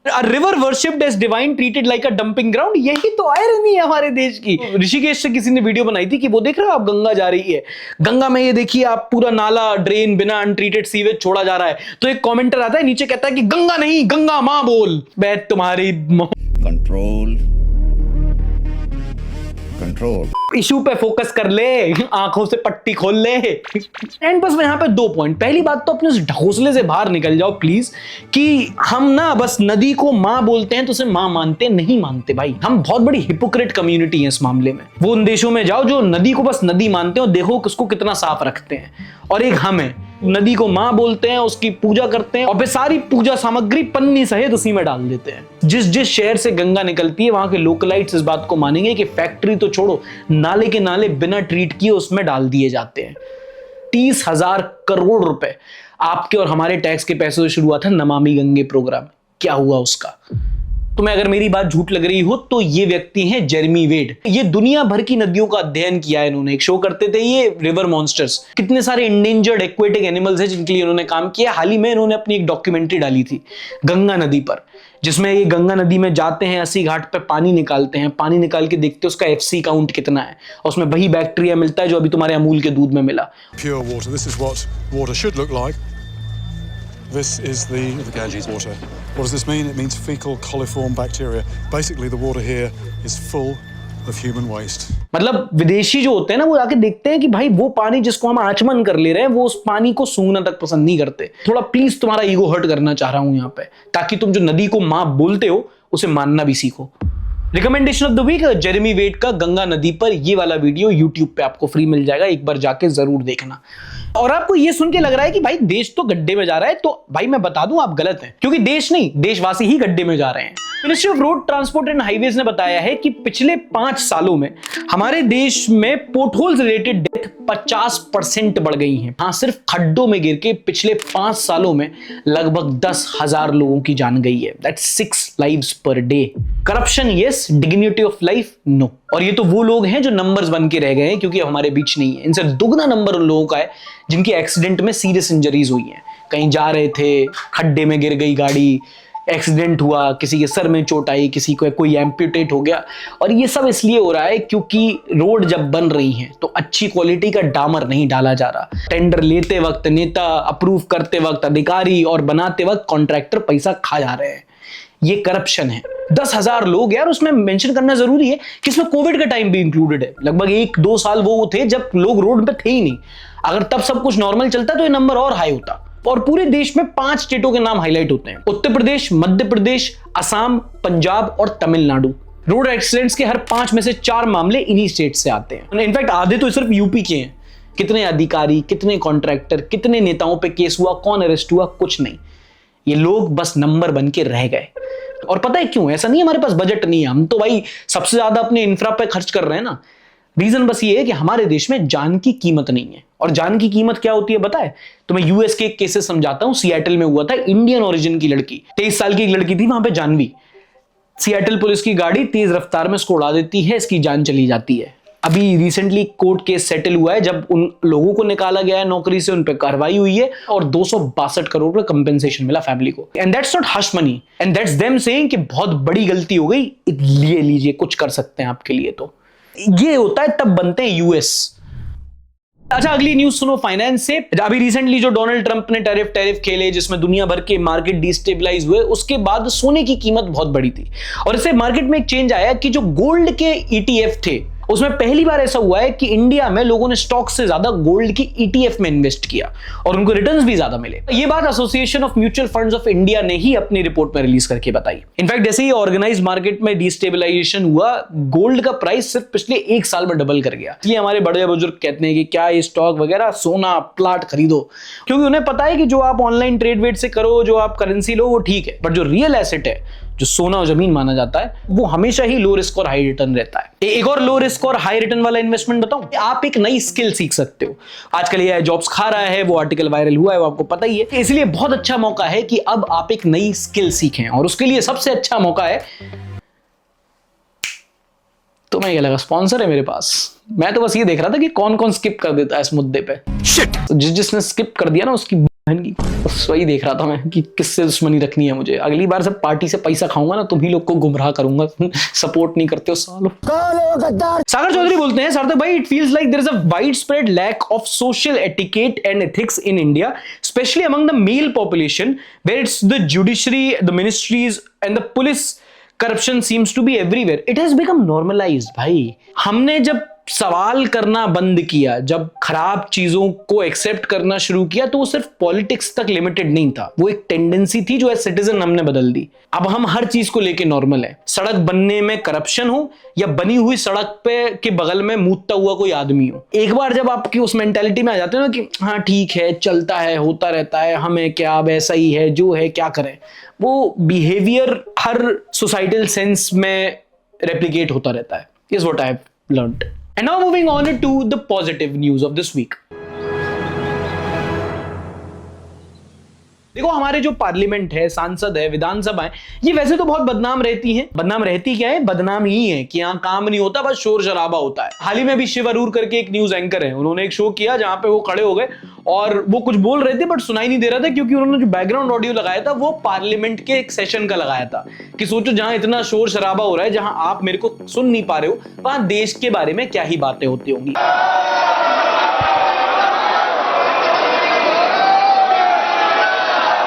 A river worshipped as divine treated like a dumping ground। यही तो आयरनी है हमारे देश की। ऋषिकेश से किसी ने वीडियो बनाई थी कि वो देख रहे हो आप, गंगा जा रही है, गंगा में ये देखिए आप पूरा नाला ड्रेन बिना अनट्रीटेड सीवेज छोड़ा जा रहा है। तो एक कमेंटर आता है नीचे कहता है कि गंगा नहीं गंगा मां बोल। मैं तुम्हारी कंट्रोल इशू पे फोकस कर ले, आंखों से पट्टी खोल ले। एंड बस यहाँ पे 2 पॉइंट। पहली बात तो अपने उस ढोसले से बाहर निकल जाओ प्लीज, कि हम ना बस नदी को मां बोलते हैं तो उसे मां मानते नहीं मानते। भाई हम बहुत बड़ी हिपोक्रेट कम्युनिटी है इस मामले में। वो उन देशों में जाओ जो नदी को बस नदी मानते हैं और देखो उसको कितना साफ रखते हैं, और एक हम है नदी को मां बोलते हैं, उसकी पूजा करते हैं और फिर सारी पूजा सामग्री पन्नी सहित उसी में डाल देते हैं। जिस शहर से गंगा निकलती है वहां के लोकलाइट्स इस बात को मानेंगे कि फैक्ट्री तो छोड़ो, नाले के नाले बिना ट्रीट किए उसमें डाल दिए जाते हैं। 30,000 करोड़ रुपए आपके और हमारे टैक्स के पैसों से शुरू हुआ था नमामि गंगे प्रोग्राम। क्या हुआ उसका? तुम्हें अगर मेरी बात झूठ लग रही हो तो ये व्यक्ति हैं जेरेमी वेड। ये दुनिया भर की नदियों का अध्ययन किया है इन्होंने। एक शो करते थे ये रिवर मॉन्स्टर्स, कितने सारे इंडेंजर्ड एक्वेटिक एनिमल्स हैं जिनके लिए इन्होंने काम किया। हाल ही में इन्होंने अपनी एक डॉक्यूमेंट्री डाली थी गंगा नदी पर, जिसमें ये गंगा नदी में जाते हैं, 80 घाट पे पानी निकालते हैं, पानी निकाल के देखते हैं उसका FC काउंट कितना है, और उसमें वही बैक्टीरिया मिलता है जो अभी तुम्हारे अमूल के दूध में मिला। Pure water. This is what water should look like. This is the Ganges water. What does this mean? It means fecal coliform bacteria. Basically, the water here is full of human waste. मतलब विदेशी जो होते हैं ना, वो आके देखते हैं कि भाई वो पानी जिसको हम आचमन कर ले रहे हैं, वो उस पानी को सूंघना तक पसंद नहीं करते। थोड़ा प्लीज तुम्हारा ईगो हर्ट करना चाह रहा हूं यहाँ पे, ताकि तुम जो नदी को मां बोलते हो उसे मानना भी सीखो। Recommendation of the week, Jeremy Wade का गंगा नदी पर ये वाला वीडियो YouTube पे आपको फ्री मिल जाएगा, एक बार जाके जरूर देखना। और आपको ये सुन के लग रहा है कि भाई देश तो गड्ढे में जा रहा है, तो भाई मैं बता दूं आप गलत हैं, क्योंकि देश नहीं, देशवासी ही गड्ढे में जा रहे हैं। Ministry of road transport and highways ने बताया है कि पिछले 5 सालों में हमारे देश में पोर्टहोल्स रिलेटेड डेथ 50% बढ़ गई हैं। हाँ, सिर्फ खड्डों में गिर के पिछले 5 सालों में लगभग 10,000 लोगों की जान गई है। दैट्स 6 लाइव्स पर day. Corruption yes, dignity of life no. और ये तो वो लोग हैं जो नंबर्स बन के रह गए हैं क्योंकि हमारे बीच नहीं है। इनसे दुगना नंबर उन लोगों का है जिनकी एक्सीडेंट में सीरियस इंजरीज हुई हैं। कहीं जा रहे थे, खड्डे में गिर गई गाड़ी, एक्सीडेंट हुआ, किसी के सर में चोट आई, किसी को कोई एम्प्यूटेट हो गया। और ये सब इसलिए हो रहा है क्योंकि रोड जब बन रही हैं तो अच्छी क्वालिटी का डामर नहीं डाला जा रहा। टेंडर लेते वक्त नेता, अप्रूव करते वक्त अधिकारी और बनाते वक्त कॉन्ट्रैक्टर पैसा खा जा रहे हैं। ये करप्शन है। 10,000 लोग यार, उसमें मेंशन करना जरूरी है कि इसमें कोविड का टाइम भी इंक्लूडेड है। लगभग 1-2 साल वो थे जब लोग रोड पे थे ही नहीं। अगर तब सब कुछ नॉर्मल चलता तो ये नंबर और हाई होता। और पूरे देश में 5 स्टेटों के नाम हाईलाइट होते हैं: उत्तर प्रदेश, मध्य प्रदेश, असम, पंजाब और तमिलनाडु। रोड एक्सीडेंट्स के हर 5 में से 4 मामले इन्हीं स्टेट से आते हैं। इनफैक्ट आधे तो सिर्फ यूपी के हैं। कितने अधिकारी, कितने कॉन्ट्रैक्टर, कितने नेताओं पे केस हुआ, कौन अरेस्ट हुआ, कुछ नहीं। ये लोग बस नंबर बन के रह गए। और पता है क्यों? ऐसा नहीं हमारे पास बजट नहीं है, हम तो भाई सबसे ज्यादा अपने इंफ्रा पे खर्च कर रहे हैं ना। रीजन बस ये है कि हमारे देश में जान की कीमत नहीं है। और जान की कीमत क्या होती है पता है? तो मैं यूएस के केसेस समझाता हूं। सिएटल में हुआ था, इंडियन ओरिजिन की लड़की, 23 साल की एक लड़की थी वहां पे, जानवी। सिएटल पुलिस की गाड़ी तेज रफ्तार में इसको उड़ा देती है, इसकी जान चली जाती है। अभी रिसेंटली कोर्ट केस सेटल हुआ है जब उन लोगों को निकाला गया है नौकरी से, उन पे कार्रवाई हुई है और 262 करोड़ रुपए कंपेंसेशन मिला फैमिली को। And that's not hush money, and that's them saying कि बहुत बड़ी गलती हो गई, लिए लीजिए, कुछ कर सकते हैं आपके लिए। तो ये होता है, तब बनते हैं यूएस। अच्छा, अगली न्यूज सुनो फाइनेंस से। अभी रिसेंटली जो डोनाल्ड ट्रंप ने टैरिफ खेले जिसमें दुनिया भर के मार्केट डिस्टेबलाइज हुए, उसके बाद सोने की कीमत बहुत बढ़ी थी। और इससे मार्केट में एक चेंज आया कि जो गोल्ड के ईटीएफ थे उसमें पहली बार ऐसा हुआ है कि इंडिया में लोगों ने स्टॉक से ज्यादा गोल्ड की ईटीएफ में इन्वेस्ट किया और उनको रिटर्न्स भी ज्यादा मिले। ये बात association of mutual funds of India ने ही अपनी रिपोर्ट में रिलीज करके बताई। इनफैक्ट जैसे ही ऑर्गेनाइज मार्केट में डिस्टेबलाइजेशन हुआ, गोल्ड का प्राइस सिर्फ पिछले 1 साल में डबल कर गया। इसलिए हमारे बड़े बुजुर्ग कहते हैं कि क्या ये स्टॉक वगैरह, सोना प्लाट खरीदो, क्योंकि उन्हें पता है कि जो आप ऑनलाइन ट्रेड वेट से करो, जो आप करेंसी लो, वो ठीक है, बट जो रियल एसेट है, जो सोना और जमीन माना जाता है, वो हमेशा ही लो रिस्क और हाई रिटर्न रहता है। एक और लो रिस्क और हाई रिटर्न वाला इन्वेस्टमेंट बताऊं, आप एक नई स्किल सीख सकते हो। आजकल ये जॉब्स खा रहा है, वो आर्टिकल वायरल हुआ है, वो आपको पता ही है। इसलिए बहुत अच्छा मौका है कि अब आप एक नई स्किल सीखें, और उसके लिए सबसे अच्छा मौका है, तो मैं ये लगा स्पॉन्सर है मेरे पास। मैं तो बस ये देख रहा था कि कौन कौन स्किप कर देता है इस मुद्दे पे। शिट! जिसने स्किप कर दिया ना, उसकी बहन की, बस वही देख रहा था मैं कि किससे दुश्मनी रखनी है मुझे। अगली बार जब पार्टी से पैसा खाऊंगा ना, तुम ही लोग को गुमराह करूंगा। सपोर्ट नहीं करते हो सालों। सागर चौधरी बोलते हैं, सार्थक भाई, it feels like there is a wide spread lack of social etiquette and ethics in India, specially among the male population, where it's the judiciary, the ministries and the police. Corruption seems to be everywhere. It has become normalised. भाई, हमने जब सवाल करना बंद किया, जब खराब चीजों को एक्सेप्ट करना शुरू किया, तो वो सिर्फ पॉलिटिक्स तक लिमिटेड नहीं था, वो एक टेंडेंसी थी जो एज सिटीजन हमने बदल दी। अब हम हर चीज को लेके नॉर्मल है। सड़क बनने में करप्शन हो या बनी हुई सड़क पे के बगल में मूतता हुआ कोई आदमी हो, एक बार जब आपकी उस मेंटालिटी में आ जाते हो ना कि हाँ ठीक है, चलता है, होता रहता है, हमें क्या, वैसा ही है, जो है क्या करें, वो बिहेवियर हर सोसाइटल सेंस में रेप्लिकेट होता रहता है। Is what I have learned. And now moving on to the positive news of this week. देखो, हमारे जो पार्लियामेंट है, सांसद है, विधानसभा है, ये वैसे तो बहुत बदनाम रहती हैं। बदनाम रहती क्या है? बदनाम ही है कि यहाँ काम नहीं होता, बस शोर शराबा होता है। हाल ही में भी शिव अरूर करके एक न्यूज एंकर है, उन्होंने एक शो किया जहां पे वो खड़े हो गए और वो कुछ बोल रहे थे बट सुनाई नहीं दे रहा था, क्योंकि उन्होंने जो बैकग्राउंड ऑडियो लगाया था वो पार्लियामेंट के एक सेशन का लगाया था। कि सोचो, जहां इतना शोर शराबा हो रहा है, जहां आप मेरे को सुन नहीं पा रहे हो, वहां देश के बारे में क्या ही बातें होती होंगी।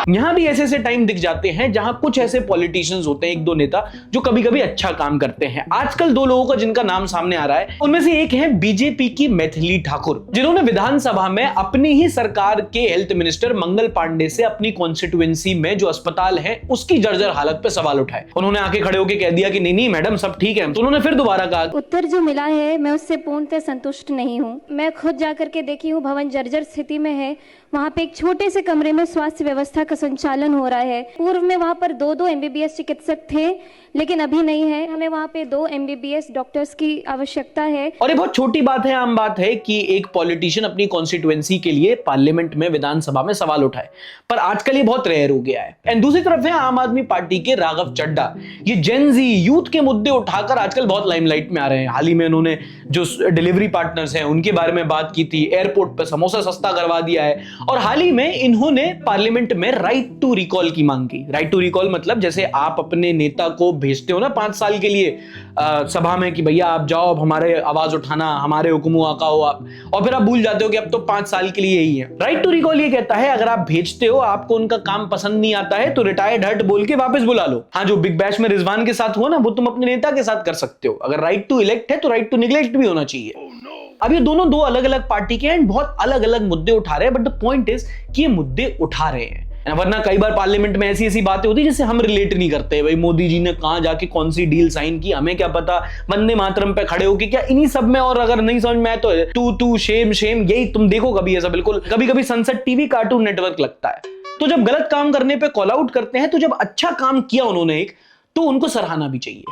यहां भी ऐसे ऐसे टाइम दिख जाते हैं जहां कुछ ऐसे पॉलिटिशियंस होते हैं, 1-2 नेता, जो कभी कभी अच्छा काम करते हैं। आजकल 2 लोगों का जिनका नाम सामने आ रहा है, उनमें से एक है बीजेपी की मैथिली ठाकुर, जिन्होंने विधानसभा में अपनी ही सरकार के हेल्थ मिनिस्टर मंगल पांडे से अपनी कॉन्स्टिट्यूएंसी में जो अस्पताल है उसकी जर्जर हालत पे सवाल उठाए। उन्होंने आके खड़े होकर कह दिया कि नहीं नहीं मैडम, सब ठीक है। तो उन्होंने फिर दोबारा कहा, उत्तर जो मिला है मैं उससे पूर्णतः संतुष्ट नहीं हूँ। मैं खुद जाकर के देखी हूँ, भवन जर्जर स्थिति में है वहाँ पे एक छोटे से कमरे में स्वास्थ्य व्यवस्था का संचालन हो रहा है। पूर्व में वहाँ पर 2 MBBS चिकित्सक थे, लेकिन अभी नहीं है। हमें वहाँ पे 2 MBBS डॉक्टर्स की आवश्यकता है। और ये बहुत छोटी बात है, आम बात है कि एक पॉलिटिशियन अपनी कॉन्स्टिट्यूएंसी के लिए पार्लियामेंट में, विधानसभा में सवाल उठाए, पर आजकल ये बहुत रेयर हो गया है। एंड दूसरी तरफ है आम आदमी पार्टी के राघव चड्ढा। ये जेन जी यूथ के मुद्दे उठाकर आजकल बहुत लाइमलाइट में आ रहे हैं। हाल ही में उन्होंने जो डिलीवरी पार्टनर्स हैं उनके बारे में बात की थी, एयरपोर्ट पर समोसा सस्ता करवा दिया है, और हाल ही में इन्होंने पार्लियामेंट में राइट टू रिकॉल की मांग की। राइट टू रिकॉल मतलब जैसे आप अपने नेता को भेजते हो ना 5 साल के लिए सभा में कि भैया आप जाओ, अब हमारे आवाज उठाना, हमारे हुक्म आका हो आप, और फिर आप भूल जाते हो कि अब तो 5 साल के लिए यही है। राइट टू रिकॉल ये कहता है अगर आप भेजते हो, आपको उनका काम पसंद नहीं आता है, तो रिटायर्ड हट बोल के वापस बुला लो। हाँ, जो बिग बैश में रिजवान के साथ हुआ ना, वो तुम अपने नेता के साथ कर सकते हो। अगर राइट टू इलेक्ट है तो राइट टू निग्लेक्ट भी होना चाहिए। अब ये दोनों 2 अलग अलग पार्टी के हैं, बहुत अलग अलग मुद्दे उठा रहे हैं, बट द पॉइंट इज कि ये मुद्दे उठा रहे हैं। वरना कई बार पार्लियामेंट में ऐसी ऐसी बातें होती है जिससे हम रिलेट नहीं करते। भाई मोदी जी ने कहां जाके कौन सी डील साइन की, हमें क्या पता। वंदे मातरम पे खड़े होके क्या इन्हीं सब में, और अगर नहीं समझ में आए तो तू शेम शेम, यही तुम देखो कभी ऐसा। बिल्कुल कभी कभी संसद टीवी कार्टून नेटवर्क लगता है। तो जब गलत काम करने पे कॉल आउट करते हैं, तो जब अच्छा काम किया उन्होंने एक, तो उनको सराहना भी चाहिए।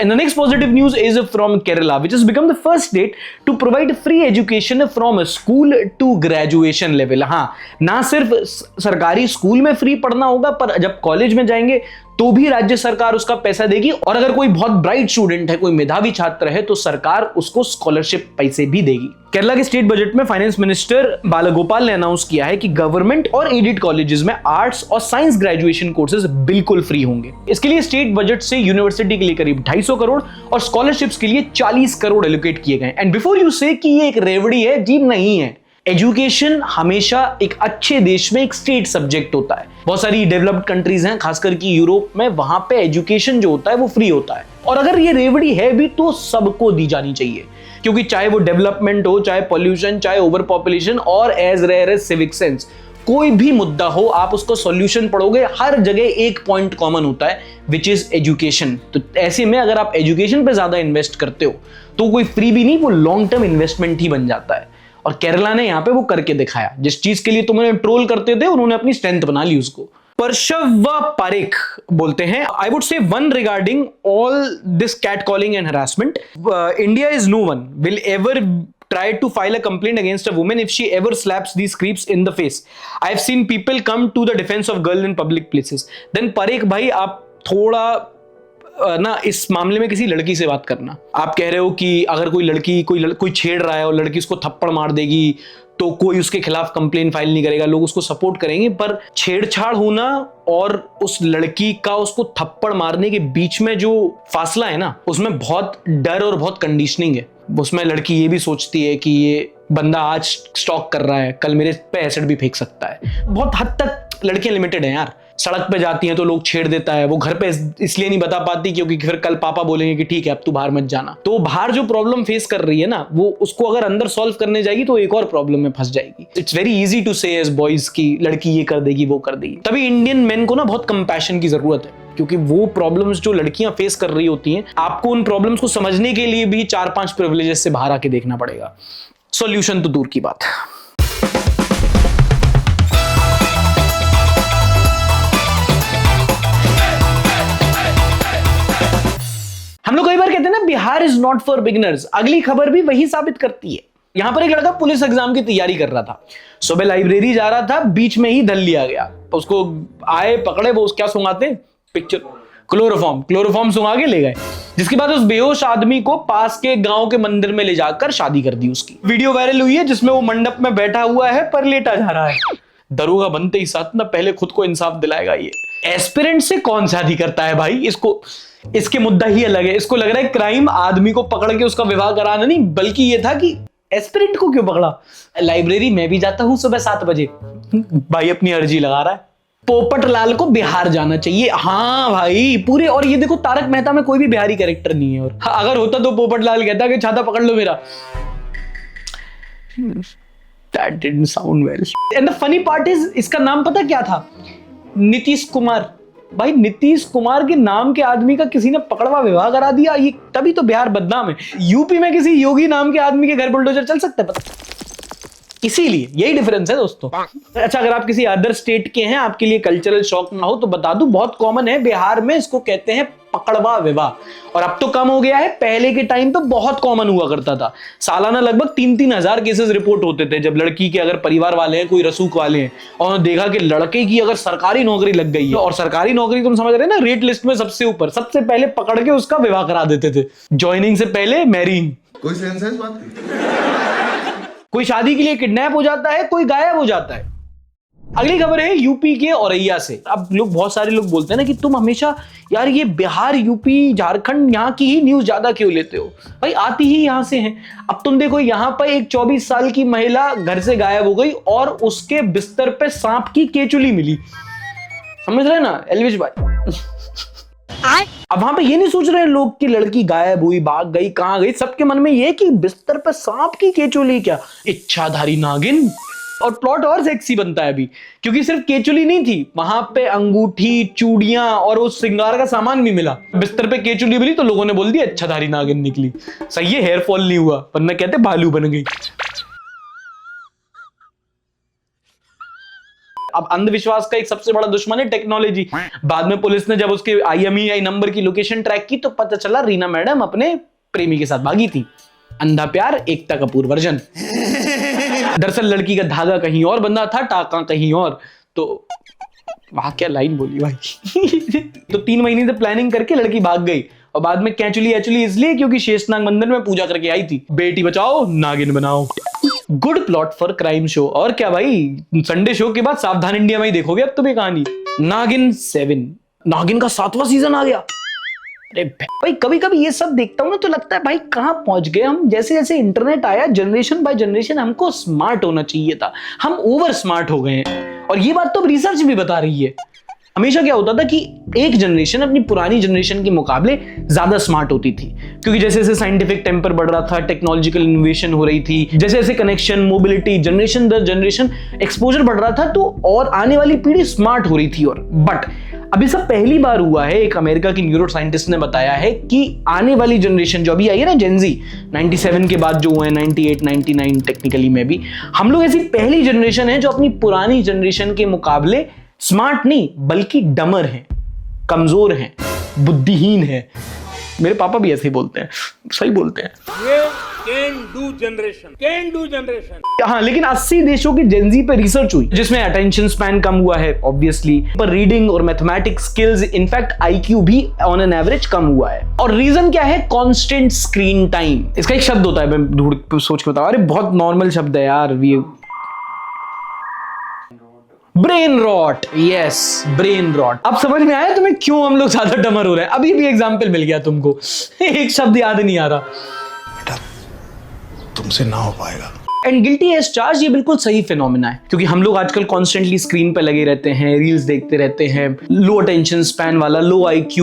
And the next positive news is from Kerala, which has become the first state to provide free education from school to graduation level. हाँ, ना सिर्फ सरकारी स्कूल में फ्री पढ़ना होगा, पर जब कॉलेज में जाएंगे तो भी राज्य सरकार उसका पैसा देगी। और अगर कोई बहुत ब्राइट स्टूडेंट है, कोई मेधावी छात्र है, तो सरकार उसको स्कॉलरशिप पैसे भी देगी। केरला के स्टेट बजट में फाइनेंस मिनिस्टर बालागोपाल ने अनाउंस किया है कि गवर्नमेंट और एडेड कॉलेजेस में आर्ट्स और साइंस ग्रेजुएशन कोर्सेज बिल्कुल फ्री होंगे। इसके लिए स्टेट बजट से यूनिवर्सिटी के लिए करीब 250 करोड़ और स्कॉलरशिप्स के लिए 40 करोड़ एलोकेट किए गए। एंड बिफोर यू से कि ये एक रेवड़ी है, जी नहीं है। एजुकेशन हमेशा एक अच्छे देश में एक स्टेट सब्जेक्ट होता है। बहुत सारी डेवलप्ड कंट्रीज हैं, खासकर कि यूरोप में, वहां पे एजुकेशन जो होता है वो फ्री होता है। और अगर ये रेवड़ी है भी तो सबको दी जानी चाहिए, क्योंकि चाहे वो डेवलपमेंट हो, चाहे पॉल्यूशन, चाहे ओवर पॉपुलेशन, और as rare as civic sense, कोई भी मुद्दा हो, आप उसको सॉल्यूशन पढ़ोगे, हर जगह एक पॉइंट कॉमन होता है, विच इज एजुकेशन। तो ऐसे में अगर आप एजुकेशन पे ज्यादा इन्वेस्ट करते हो तो कोई फ्री भी नहीं, वो लॉन्ग टर्म इन्वेस्टमेंट ही बन जाता है। और केरला ने यहां पे वो करके दिखाया। जिस चीज के लिए तुम ट्रोल करते थे, उन्होंने अपनी स्ट्रेंथ बना ली उसको। परशव पारेख बोलते हैं, I would say one regarding all this cat calling and harassment, India is no one will ever try to file a complaint against a woman if she ever slaps these creeps in the face. I have seen people come to the defense of girls in public places. Then परेख भाई, आप थोड़ा ना इस मामले में किसी लड़की से बात करना। आप कह रहे हो कि अगर कोई लड़की कोई छेड़ रहा है और लड़की उसको थप्पड़ मार देगी तो कोई उसके खिलाफ कंप्लेन फाइल नहीं करेगा, लोग उसको सपोर्ट करेंगे। पर छेड़छाड़ होना और उस लड़की का उसको थप्पड़ मारने के बीच में जो फासला है ना, उसमें बहुत डर और बहुत कंडीशनिंग है। उसमें लड़की ये भी सोचती है कि ये बंदा आज स्टॉक कर रहा है, कल मेरे पे एसिड भी फेंक सकता है। बहुत हद तक लड़कियां लिमिटेड हैं यार। सड़क पे जाती हैं तो लोग छेड़ देता है, वो घर पे इसलिए नहीं बता पाती क्योंकि फिर कल पापा बोलेंगे कि ठीक है अब तू बाहर मत जाना। तो बाहर जो प्रॉब्लम फेस कर रही है ना, वो उसको अगर अंदर सॉल्व करने जाएगी तो एक और प्रॉब्लम में फंस जाएगी। इट्स वेरी इजी टू से एज बॉयज की लड़की ये कर देगी वो कर देगी। तभी इंडियन मेन को ना बहुत कंपैशन की जरूरत है, क्योंकि वो प्रॉब्लम्स जो लड़कियां फेस कर रही होती हैं, आपको उन प्रॉब्लम्स को समझने के लिए भी 4-5 प्रिविलेजेस से बाहर आके देखना पड़ेगा। सॉल्यूशन तो दूर की बात। हम लोग कई बार कहते हैं ना, Bihar is not for beginners. अगली खबर भी वही साबित करती है। यहां पर एक लड़का पुलिस एग्जाम की तैयारी कर रहा था, सुबह लाइब्रेरी जा रहा था, बीच में ही धल लिया गया। उसको आए पकड़े, वो क्या सुंघाते हैं पिक्चर, क्लोरोफॉर्म सुंघा के ले गए। जिसके बाद उस बेहोश आदमी को पास के गांव के मंदिर में ले जाकर शादी कर दी उसकी। वीडियो वायरल हुई है जिसमें वो मंडप में बैठा हुआ है पर लेटा जा रहा है। दरोगा बनते ही साथ ना पहले खुद को इंसाफ दिलाएगा। ये एस्पिरेंट से कौन शादी करता है भाई? इसके मुद्दा ही अलग है। इसको लग रहा है क्राइम आदमी को पकड़ के उसका विवाह कराना नहीं, बल्कि ये था कि एस्पिरेंट को क्यों पकड़ा। लाइब्रेरी में भी जाता हूं सुबह 7 बजे। भाई अपनी अर्जी लगा रहा है। पोपट लाल को बिहार जाना चाहिए। हाँ भाई पूरे। और ये देखो, तारक मेहता में कोई भी बिहारी कैरेक्टर नहीं है। और अगर होता तो पोपट लाल कहता कि छाता पकड़ लो मेरा। That didn't sound well. And the funny part is, इसका नाम पता क्या था? नीतीश कुमार। भाई नीतीश कुमार के नाम के आदमी का किसी ने पकड़वा विवाह करा दिया। ये तभी तो बिहार बदनाम है। यूपी में किसी योगी नाम के आदमी के घर बुलडोजर चल सकता है? पता इसीलिए यही डिफरेंस है दोस्तों। अच्छा, अगर आप किसी अदर स्टेट के हैं, आपके लिए कल्चरल शॉक ना हो तो बता दूं, बहुत कॉमन है बिहार में, इसको कहते हैं पकड़वा विवाह। और अब तो कम हो गया है, पहले के टाइम पे बहुत कॉमन हुआ करता था। सालाना लगभग 3-3 हजार केसेस रिपोर्ट होते थे जब लड़की के अगर परिवार वाले हैं, कोई रसूख वाले हैं, और देखा कि लड़के की अगर सरकारी नौकरी लग गई है, और सरकारी नौकरी तुम समझ रहे हैं ना, रेट लिस्ट में सबसे ऊपर, सबसे पहले पकड़ के उसका विवाह करा देते थे, ज्वाइनिंग से पहले मैरिंग। कोई सेंस है इस बात की? कोई शादी के लिए किडनैप हो जाता है, कोई गायब हो जाता है। अगली खबर है यूपी के औरैया से। अब लोग, बहुत सारे लोग बोलते हैं ना कि तुम हमेशा यार ये बिहार, यूपी, झारखंड, यहाँ की ही न्यूज ज्यादा क्यों लेते हो? भाई आती ही यहां से हैं। अब तुम देखो, यहां पर एक 24 साल की महिला घर से गायब हो गई और उसके बिस्तर पे सांप की केचुली मिली। समझ रहे ना एलविश भाई? अब वहां पे ये नहीं सोच रहे लोग कि लड़की गायब हुई, भाग गई, कहां गई। सबके मन में ये कि बिस्तर पे सांप की केचुली, क्या इच्छाधारी नागिन। और प्लॉट और सेक्सी बनता है अभी, क्योंकि सिर्फ केचुली नहीं थी, वहां पे अंगूठी, चूड़ियां और उस श्रृंगार का सामान भी मिला। बिस्तर पे केचुली मिली तो लोगों ने बोल दिया इच्छाधारी नागिन निकली। सही है, हेयर फॉल नहीं हुआ, वरना कहते भालू बन गई। अब अंधविश्वास का एक सबसे बड़ा दुश्मन है टेक्नोलॉजी। बाद में पुलिस ने जब उसके IMEI नंबर की लोकेशन ट्रैक की तो पता चला रीना मैडम अपने प्रेमी के साथ भागी थी। अंधा प्यार, एकता कपूर वर्जन। दरअसल लड़की का धागा कहीं और बंधा था, टाका कहीं और। तो वहां क्या लाइन बोली भाई। तो 3 महीने से प्लानिंग करके लड़की भाग गई और बाद में कैचुली इसलिए क्योंकि शेषनाग मंदिर में पूजा करके आई थी। बेटी बचाओ नागिन बनाओ। Good plot for crime show. और क्या भाई, संडे शो के बाद सावधान इंडिया में ही देखोगे अब तुम्हें कहानी। नागिन 7, नागिन का 7वां सीजन आ गया। अरे भाई, कभी कभी ये सब देखता हूं ना तो लगता है भाई कहां पहुंच गए हम। जैसे जैसे इंटरनेट आया, जनरेशन बाय जनरेशन हमको स्मार्ट होना चाहिए था, हम ओवर स्मार्ट हो गए हैं। और ये बात तो रिसर्च भी बता रही है। हमेशा क्या होता था कि एक जनरेशन अपनी पुरानी जनरेशन के मुकाबले ज्यादा स्मार्ट होती थी, क्योंकि जैसे जैसे साइंटिफिक टेम्पर बढ़ रहा था, टेक्नोलॉजिकल इनोवेशन हो रही थी, जैसे जैसे कनेक्शन, मोबिलिटी, जनरेशन दर जनरेशन एक्सपोजर बढ़ रहा था, तो और आने वाली पीढ़ी स्मार्ट हो रही थी। और बट अभी सब पहली बार हुआ है, एक अमेरिका की न्यूरो साइंटिस्ट ने बताया है कि आने वाली जनरेशन जो अभी आई है ना, जेनजी, 97 के बाद जो हुए, 98, 99 टेक्निकली में भी, हम लोग ऐसी पहली जनरेशन है जो अपनी पुरानी जनरेशन के मुकाबले स्मार्ट नहीं बल्कि डमर हैं, कमजोर हैं, बुद्धिहीन हैं। मेरे पापा भी ऐसे ही बोलते हैं, सही बोलते हैं। ये कैन डू जनरेशन। हाँ, लेकिन 80 देशों की जेनजी पे रिसर्च हुई जिसमें अटेंशन स्पैन कम हुआ है ऑब्वियसली, पर रीडिंग और मैथमेटिक्स स्किल्स, इनफैक्ट IQ भी ऑन एन एवरेज कम हुआ है। और रीजन क्या है? Constant screen time. इसका एक शब्द होता है, मैं ढूंढ सोच के बताऊं। अरे बहुत नॉर्मल शब्द है यार ये, brain rot. Yes, brain rot. अब समझ में आया तुम्हें क्यों हम लोग ज्यादा डमर हो रहे हैं? अभी भी एग्जांपल मिल गया तुमको। एक शब्द याद नहीं आ रहा। बेटा, तुमसे ना हो पाएगा। एंड गिल्टी एज चार्ज, ये बिल्कुल सही फिनोमिना है, क्योंकि हम लोग आजकल कॉन्स्टेंटली स्क्रीन पे लगे रहते हैं, रील्स देखते रहते हैं, लो अटेंशन स्पैन वाला, लो IQ,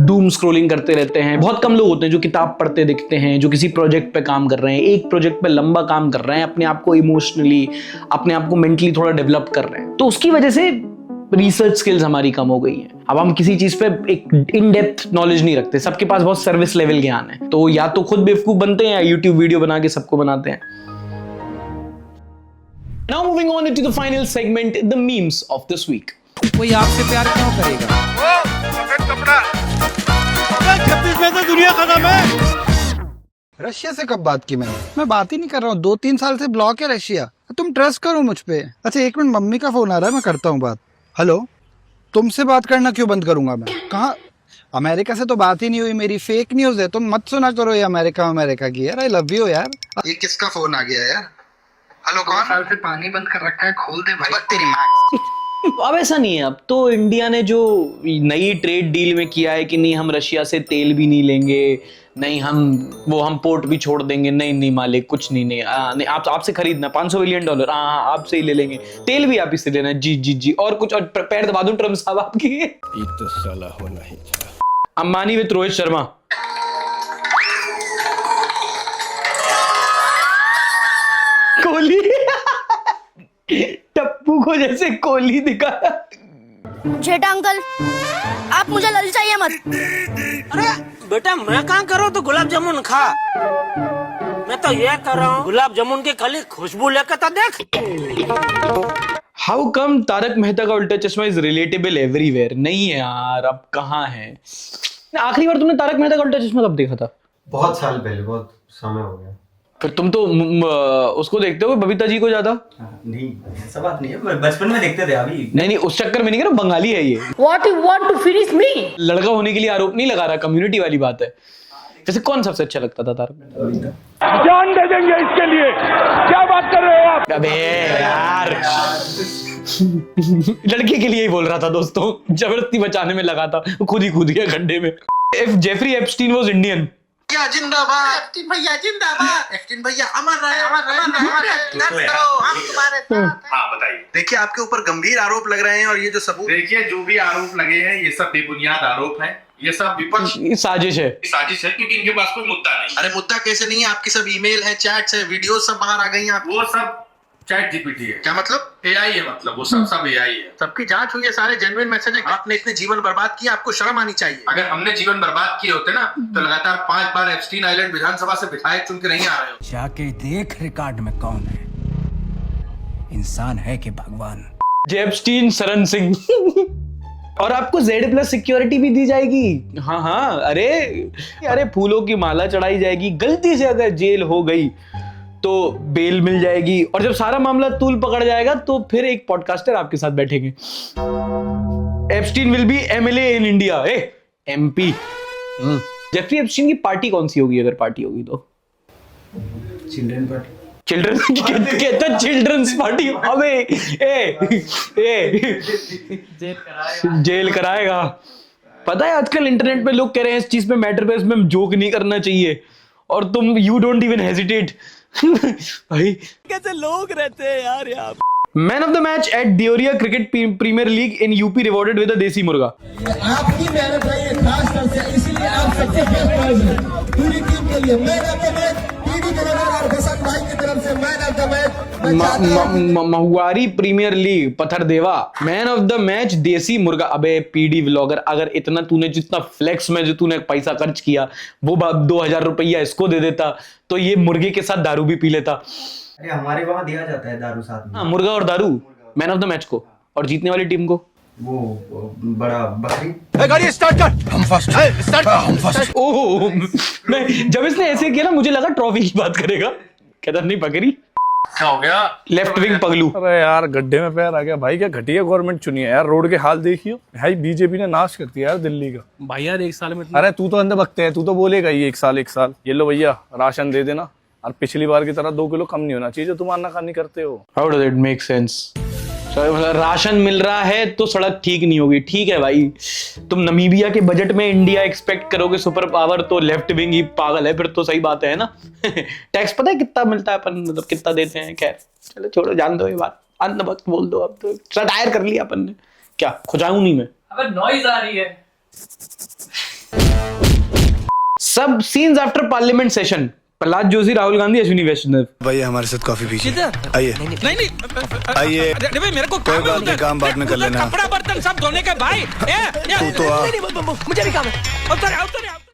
डूम स्क्रोलिंग करते रहते हैं। बहुत कम लोग होते हैं जो किताब पढ़ते दिखते हैं, जो किसी प्रोजेक्ट पे काम कर रहे हैं, एक प्रोजेक्ट पे लंबा काम कर रहे हैं, अपने आप को इमोशनली, अपने आप को मेंटली थोड़ा डेवलप कर रहे हैं। तो उसकी वजह से रिसर्च स्किल्स हमारी कम हो गई हैं। अब हम किसी चीज पे एक इन डेप्थ नॉलेज नहीं रखते, सबके पास बहुत सर्विस लेवल ज्ञान है, तो या तो खुद बेवकूफ बनते हैं या यूट्यूब वीडियो बना के सबको बनाते हैं। Now moving on into the final segment, the memes of this week. कोई आपसे प्यार क्यों करेगा? दुनिया खत्म है। रशिया से कब बात की मैंने? मैं बात ही नहीं कर रहा हूँ, 2-3 साल से ब्लॉक है रशिया। तुम ट्रस्ट करो मुझ पे। अच्छा 1 मिनट, मम्मी का फोन आ रहा है, मैं करता हूँ बात। हेलो, तुमसे बात करना क्यों बंद करूंगा मैं? कहाँ? अमेरिका से तो बात ही नहीं हुई मेरी, फेक न्यूज है। तुम मत सुना करो ये अमेरिका की यार। आई लव यू यार। ये किसका फोन आ गया यार? हेलो, कौन? साल से पानी बंद कर रखा है, खोल दे भाई। तेरी माँ। अब ऐसा नहीं है, अब तो इंडिया ने जो नई ट्रेड डील में किया है कि नहीं हम रशिया से तेल भी नहीं लेंगे, नहीं हम पोर्ट भी छोड़ देंगे, नहीं मालिक कुछ नहीं आपसे खरीदना $500 बिलियन, हाँ आपसे ही ले लेंगे, तेल भी आप ही से लेना, जी। और कुछ, और पैर दबा दूं ट्रम्प साहब आपकी। ये तो साला होना ही था। अंबानी विद रोहित शर्मा। कोहली टप्पू को जैसे कोहली दिखा। जेठा अंकल, आप मुझे ललचाइए मत। अरे बेटा, मैं काम करूं तो गुलाब जामुन खा। मैं तो ये कर रहा हूँ गुलाब जामुन की खाली खुशबू लेकर तो देख। हाउ कम तारक मेहता का उल्टा चश्मा इज रिलेटेबल एवरीवेयर? नहीं है यार, अब कहाँ है? आखिरी बार तुमने तारक मेहता का उल्टा चश्मा कब देखा था? बहुत साल पहले, बहुत समय हो गया। फिर तुम तो उसको देखते हो बबीता जी को ज्यादा? नहीं, ऐसा बात नहीं है, बचपन में देखते थे। अभी नहीं, उस चक्कर में नहीं, कर बंगाली है ये। What you want to finish me? लड़का होने के लिए आरोप नहीं लगा रहा, कम्युनिटी वाली बात है। वैसे कौन सबसे अच्छा लगता था तारक मेहता? जान दे देंगे इसके लिए, क्या बात कर रहे हो आप? अबे यार लड़के के लिए ही बोल रहा था दोस्तों, जबरदस्ती बचाने में लगा था, खुद ही कूद गया गड्ढे में। If Jeffrey Epstein was Indian. जिंदाबाद एप्स्टीन भैया, जिंदाबाद एप्स्टीन भैया, अमर रहे, अमर रहे, अमर रहे। हम तुम्हारे साथ। हाँ बताइए। देखिए, आपके ऊपर गंभीर आरोप लग रहे हैं और ये जो सबूत, देखिए जो भी आरोप लगे हैं ये सब बेबुनियाद आरोप हैं, ये सब विपक्ष ये साजिश है, साजिश है, क्योंकि इनके पास कोई मुद्दा नहीं। अरे मुद्दा कैसे नहीं है? आपकी सब ईमेल है, चैट्स है, वीडियो सब बाहर आ गई हैं। वो सब चैट जीपीटी है। क्या मतलब? एआई है, मतलब वो सब एआई है। सबकी जांच हुई है, सारे जेन्युइन मैसेज है। आपने इतने जीवन बर्बाद किए, आपको शर्म आनी चाहिए। अगर हमने जीवन बर्बाद किए होते ना तो लगातार 5 बार एप्स्टीन आइलैंड विधानसभा से विधायक चुन के नहीं आ रहे हो। जाके देख रिकॉर्ड में कौन है, इंसान है कि भगवान। जेपस्टीन सरन सिंह। और आपको Z+ सिक्योरिटी भी दी जाएगी। हाँ, अरे फूलों की माला चढ़ाई जाएगी। गलती से अगर जेल हो गई तो बेल मिल जाएगी, और जब सारा मामला तूल पकड़ जाएगा तो फिर एक पॉडकास्टर आपके साथ बैठेंगे। Epstein will be MLA in India, MP। Jeffrey Epstein की पार्टी कौन सी होगी, अगर पार्टी होगी तो? Children party. कहता चिल्ड्रंस पार्टी। अबे जेल कराएगा। पता है आजकल इंटरनेट पे लोग कह रहे हैं इस चीज पे, मैटर पे, इसमें जोक नहीं करना चाहिए, और तुम यू डोंट इवन हेजिटेट। भाई कैसे लोग रहते हैं यार यहाँ। Man of the match at Deoria cricket premier league in UP rewarded with a desi murga. आपकी मेहनत है खास तौर से, इसलिए आप सबसे पूरी टीम के लिए man of the match PD कलाकार और बसंत भाई की तरफ से man of the match Mahuari premier league Pathardeva. Man of the match देसी मुर्गा। अबे पीडी व्लॉगर, अगर इतना तूने जितना फ्लेक्स में जो तूने पैसा खर्च किया वो 2000 रुपया इसको दे देता तो ये मुर्गे के साथ दारू भी पी लेता। अरे हमारे वहाँ दिया जाता है दारू साथ में। हाँ, मुर्गा और दारू मैन ऑफ द मैच को, और जीतने वाली टीम को वो बड़ा बकरी। गाड़ी स्टार्ट कर, हम फर्स्ट, हम फर्स्ट। ओह, मैं जब इसने ऐसे किया ना मुझे लगा ट्रॉफी की बात करेगा। कहता नहीं बकरी। क्या हो गया? लेफ्ट विंग पगलू। अरे यार गड्ढे में पैर आ गया भाई, क्या घटिया गवर्नमेंट चुनी है यार। रोड के हाल देखियो भाई, बीजेपी ने नाश कर दिया यार दिल्ली का। भाई यार 1 साल में अरे तू तो अंदर बकते है, तू तो बोलेगा ही 1 साल ये लो भैया राशन दे देना, और पिछली बार की तरह 2 किलो कम नहीं होना चाहिए जो तुम आनाकानी करते हो। How does it make sense? Ration मिल रहा है तो सड़क ठीक नहीं होगी। ठीक है भाई, तुम नमीबिया के बजट में इंडिया एक्सपेक्ट करोगे सुपर पावर, तो लेफ्ट विंग ही पागल है फिर तो। सही बात है ना। टैक्स पता है कितना मिलता है अपन, मतलब कितना देते हैं? खैर चलो छोड़ो, जान दो ये बात, अंत वक्त बोल दो। अब तो सटायर कर लिया अपन ने, क्या खुजाऊं नहीं मैं। अबे नॉइज आ रही है। सब scenes after parliament session. Pralhad Joshi, Rahul Gandhi, Ashwini Vaishnaw. भैया हमारे साथ कॉफी पीजिए। आइए नहीं आइए, भाई मेरे को कोई बात नहीं, काम बाद में कर लेना। कपड़ा बर्तन सब धोने के भाई। तू तो आ, मुझे भी काम है।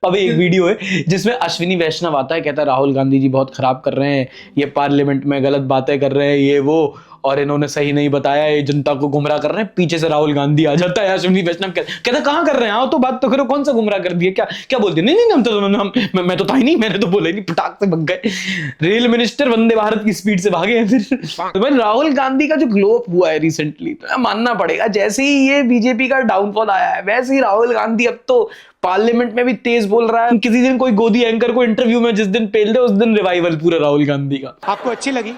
अभी एक वीडियो है जिसमें अश्विनी वैष्णव आता है, कहता है राहुल गांधी जी बहुत खराब कर रहे हैं, ये पार्लियामेंट में गलत बातें कर रहे हैं, ये वो, और इन्होंने सही नहीं बताया, ये जनता को गुमराह कर रहे हैं। पीछे से राहुल गांधी आ जाता है, अश्विनी वैष्णव कहता कहाँ कर रहे हैं, आओ तो बात तो करो, कौन सा गुमराह कर दिया, क्या बोलते? नहीं हम तो मैं तो था ही नहीं, मैंने तो बोला ही नहीं, फटाक से भग गए। रेल मिनिस्टर वंदे भारत की स्पीड से भागे हैं फिर। तो भाई राहुल गांधी का जो ग्लो अप हुआ है रिसेंटली, तो मानना पड़ेगा, जैसे ही ये बीजेपी का डाउनफॉल आया है वैसे ही राहुल गांधी अब तो पार्लियामेंट में भी तेज बोल रहा है। किसी दिन कोई गोदी एंकर को इंटरव्यू में जिस दिन पेल दे उस दिन रिवाइवल पूरा राहुल गांधी का। आपको अच्छी लगी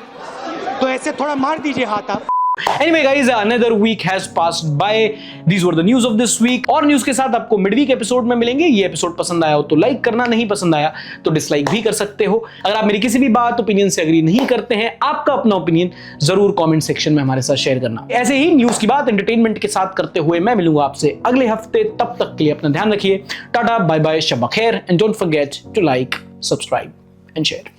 तो ऐसे थोड़ा मार दीजिए हाथ आप। Anyway guys, another week has passed by. These were the news of this week. और न्यूज के साथ आपको मिडवीक एपिसोड में मिलेंगे। ये एपिसोड पसंद आया हो तो लाइक करना, नहीं पसंद आया तो डिसलाइक भी कर सकते हो। अगर आप मेरी किसी भी बात ओपिनियन से एग्री नहीं करते हैं, आपका अपना ओपिनियन जरूर कमेंट सेक्शन में हमारे साथ शेयर करना। ऐसे ही न्यूज की बात एंटरटेनमेंट के साथ करते हुए मैं मिलूंगा आपसे अगले हफ्ते। तब तक के लिए अपना ध्यान रखिए। टाटा, बाय बाय, शब बखैर, and don't forget to like, subscribe and share.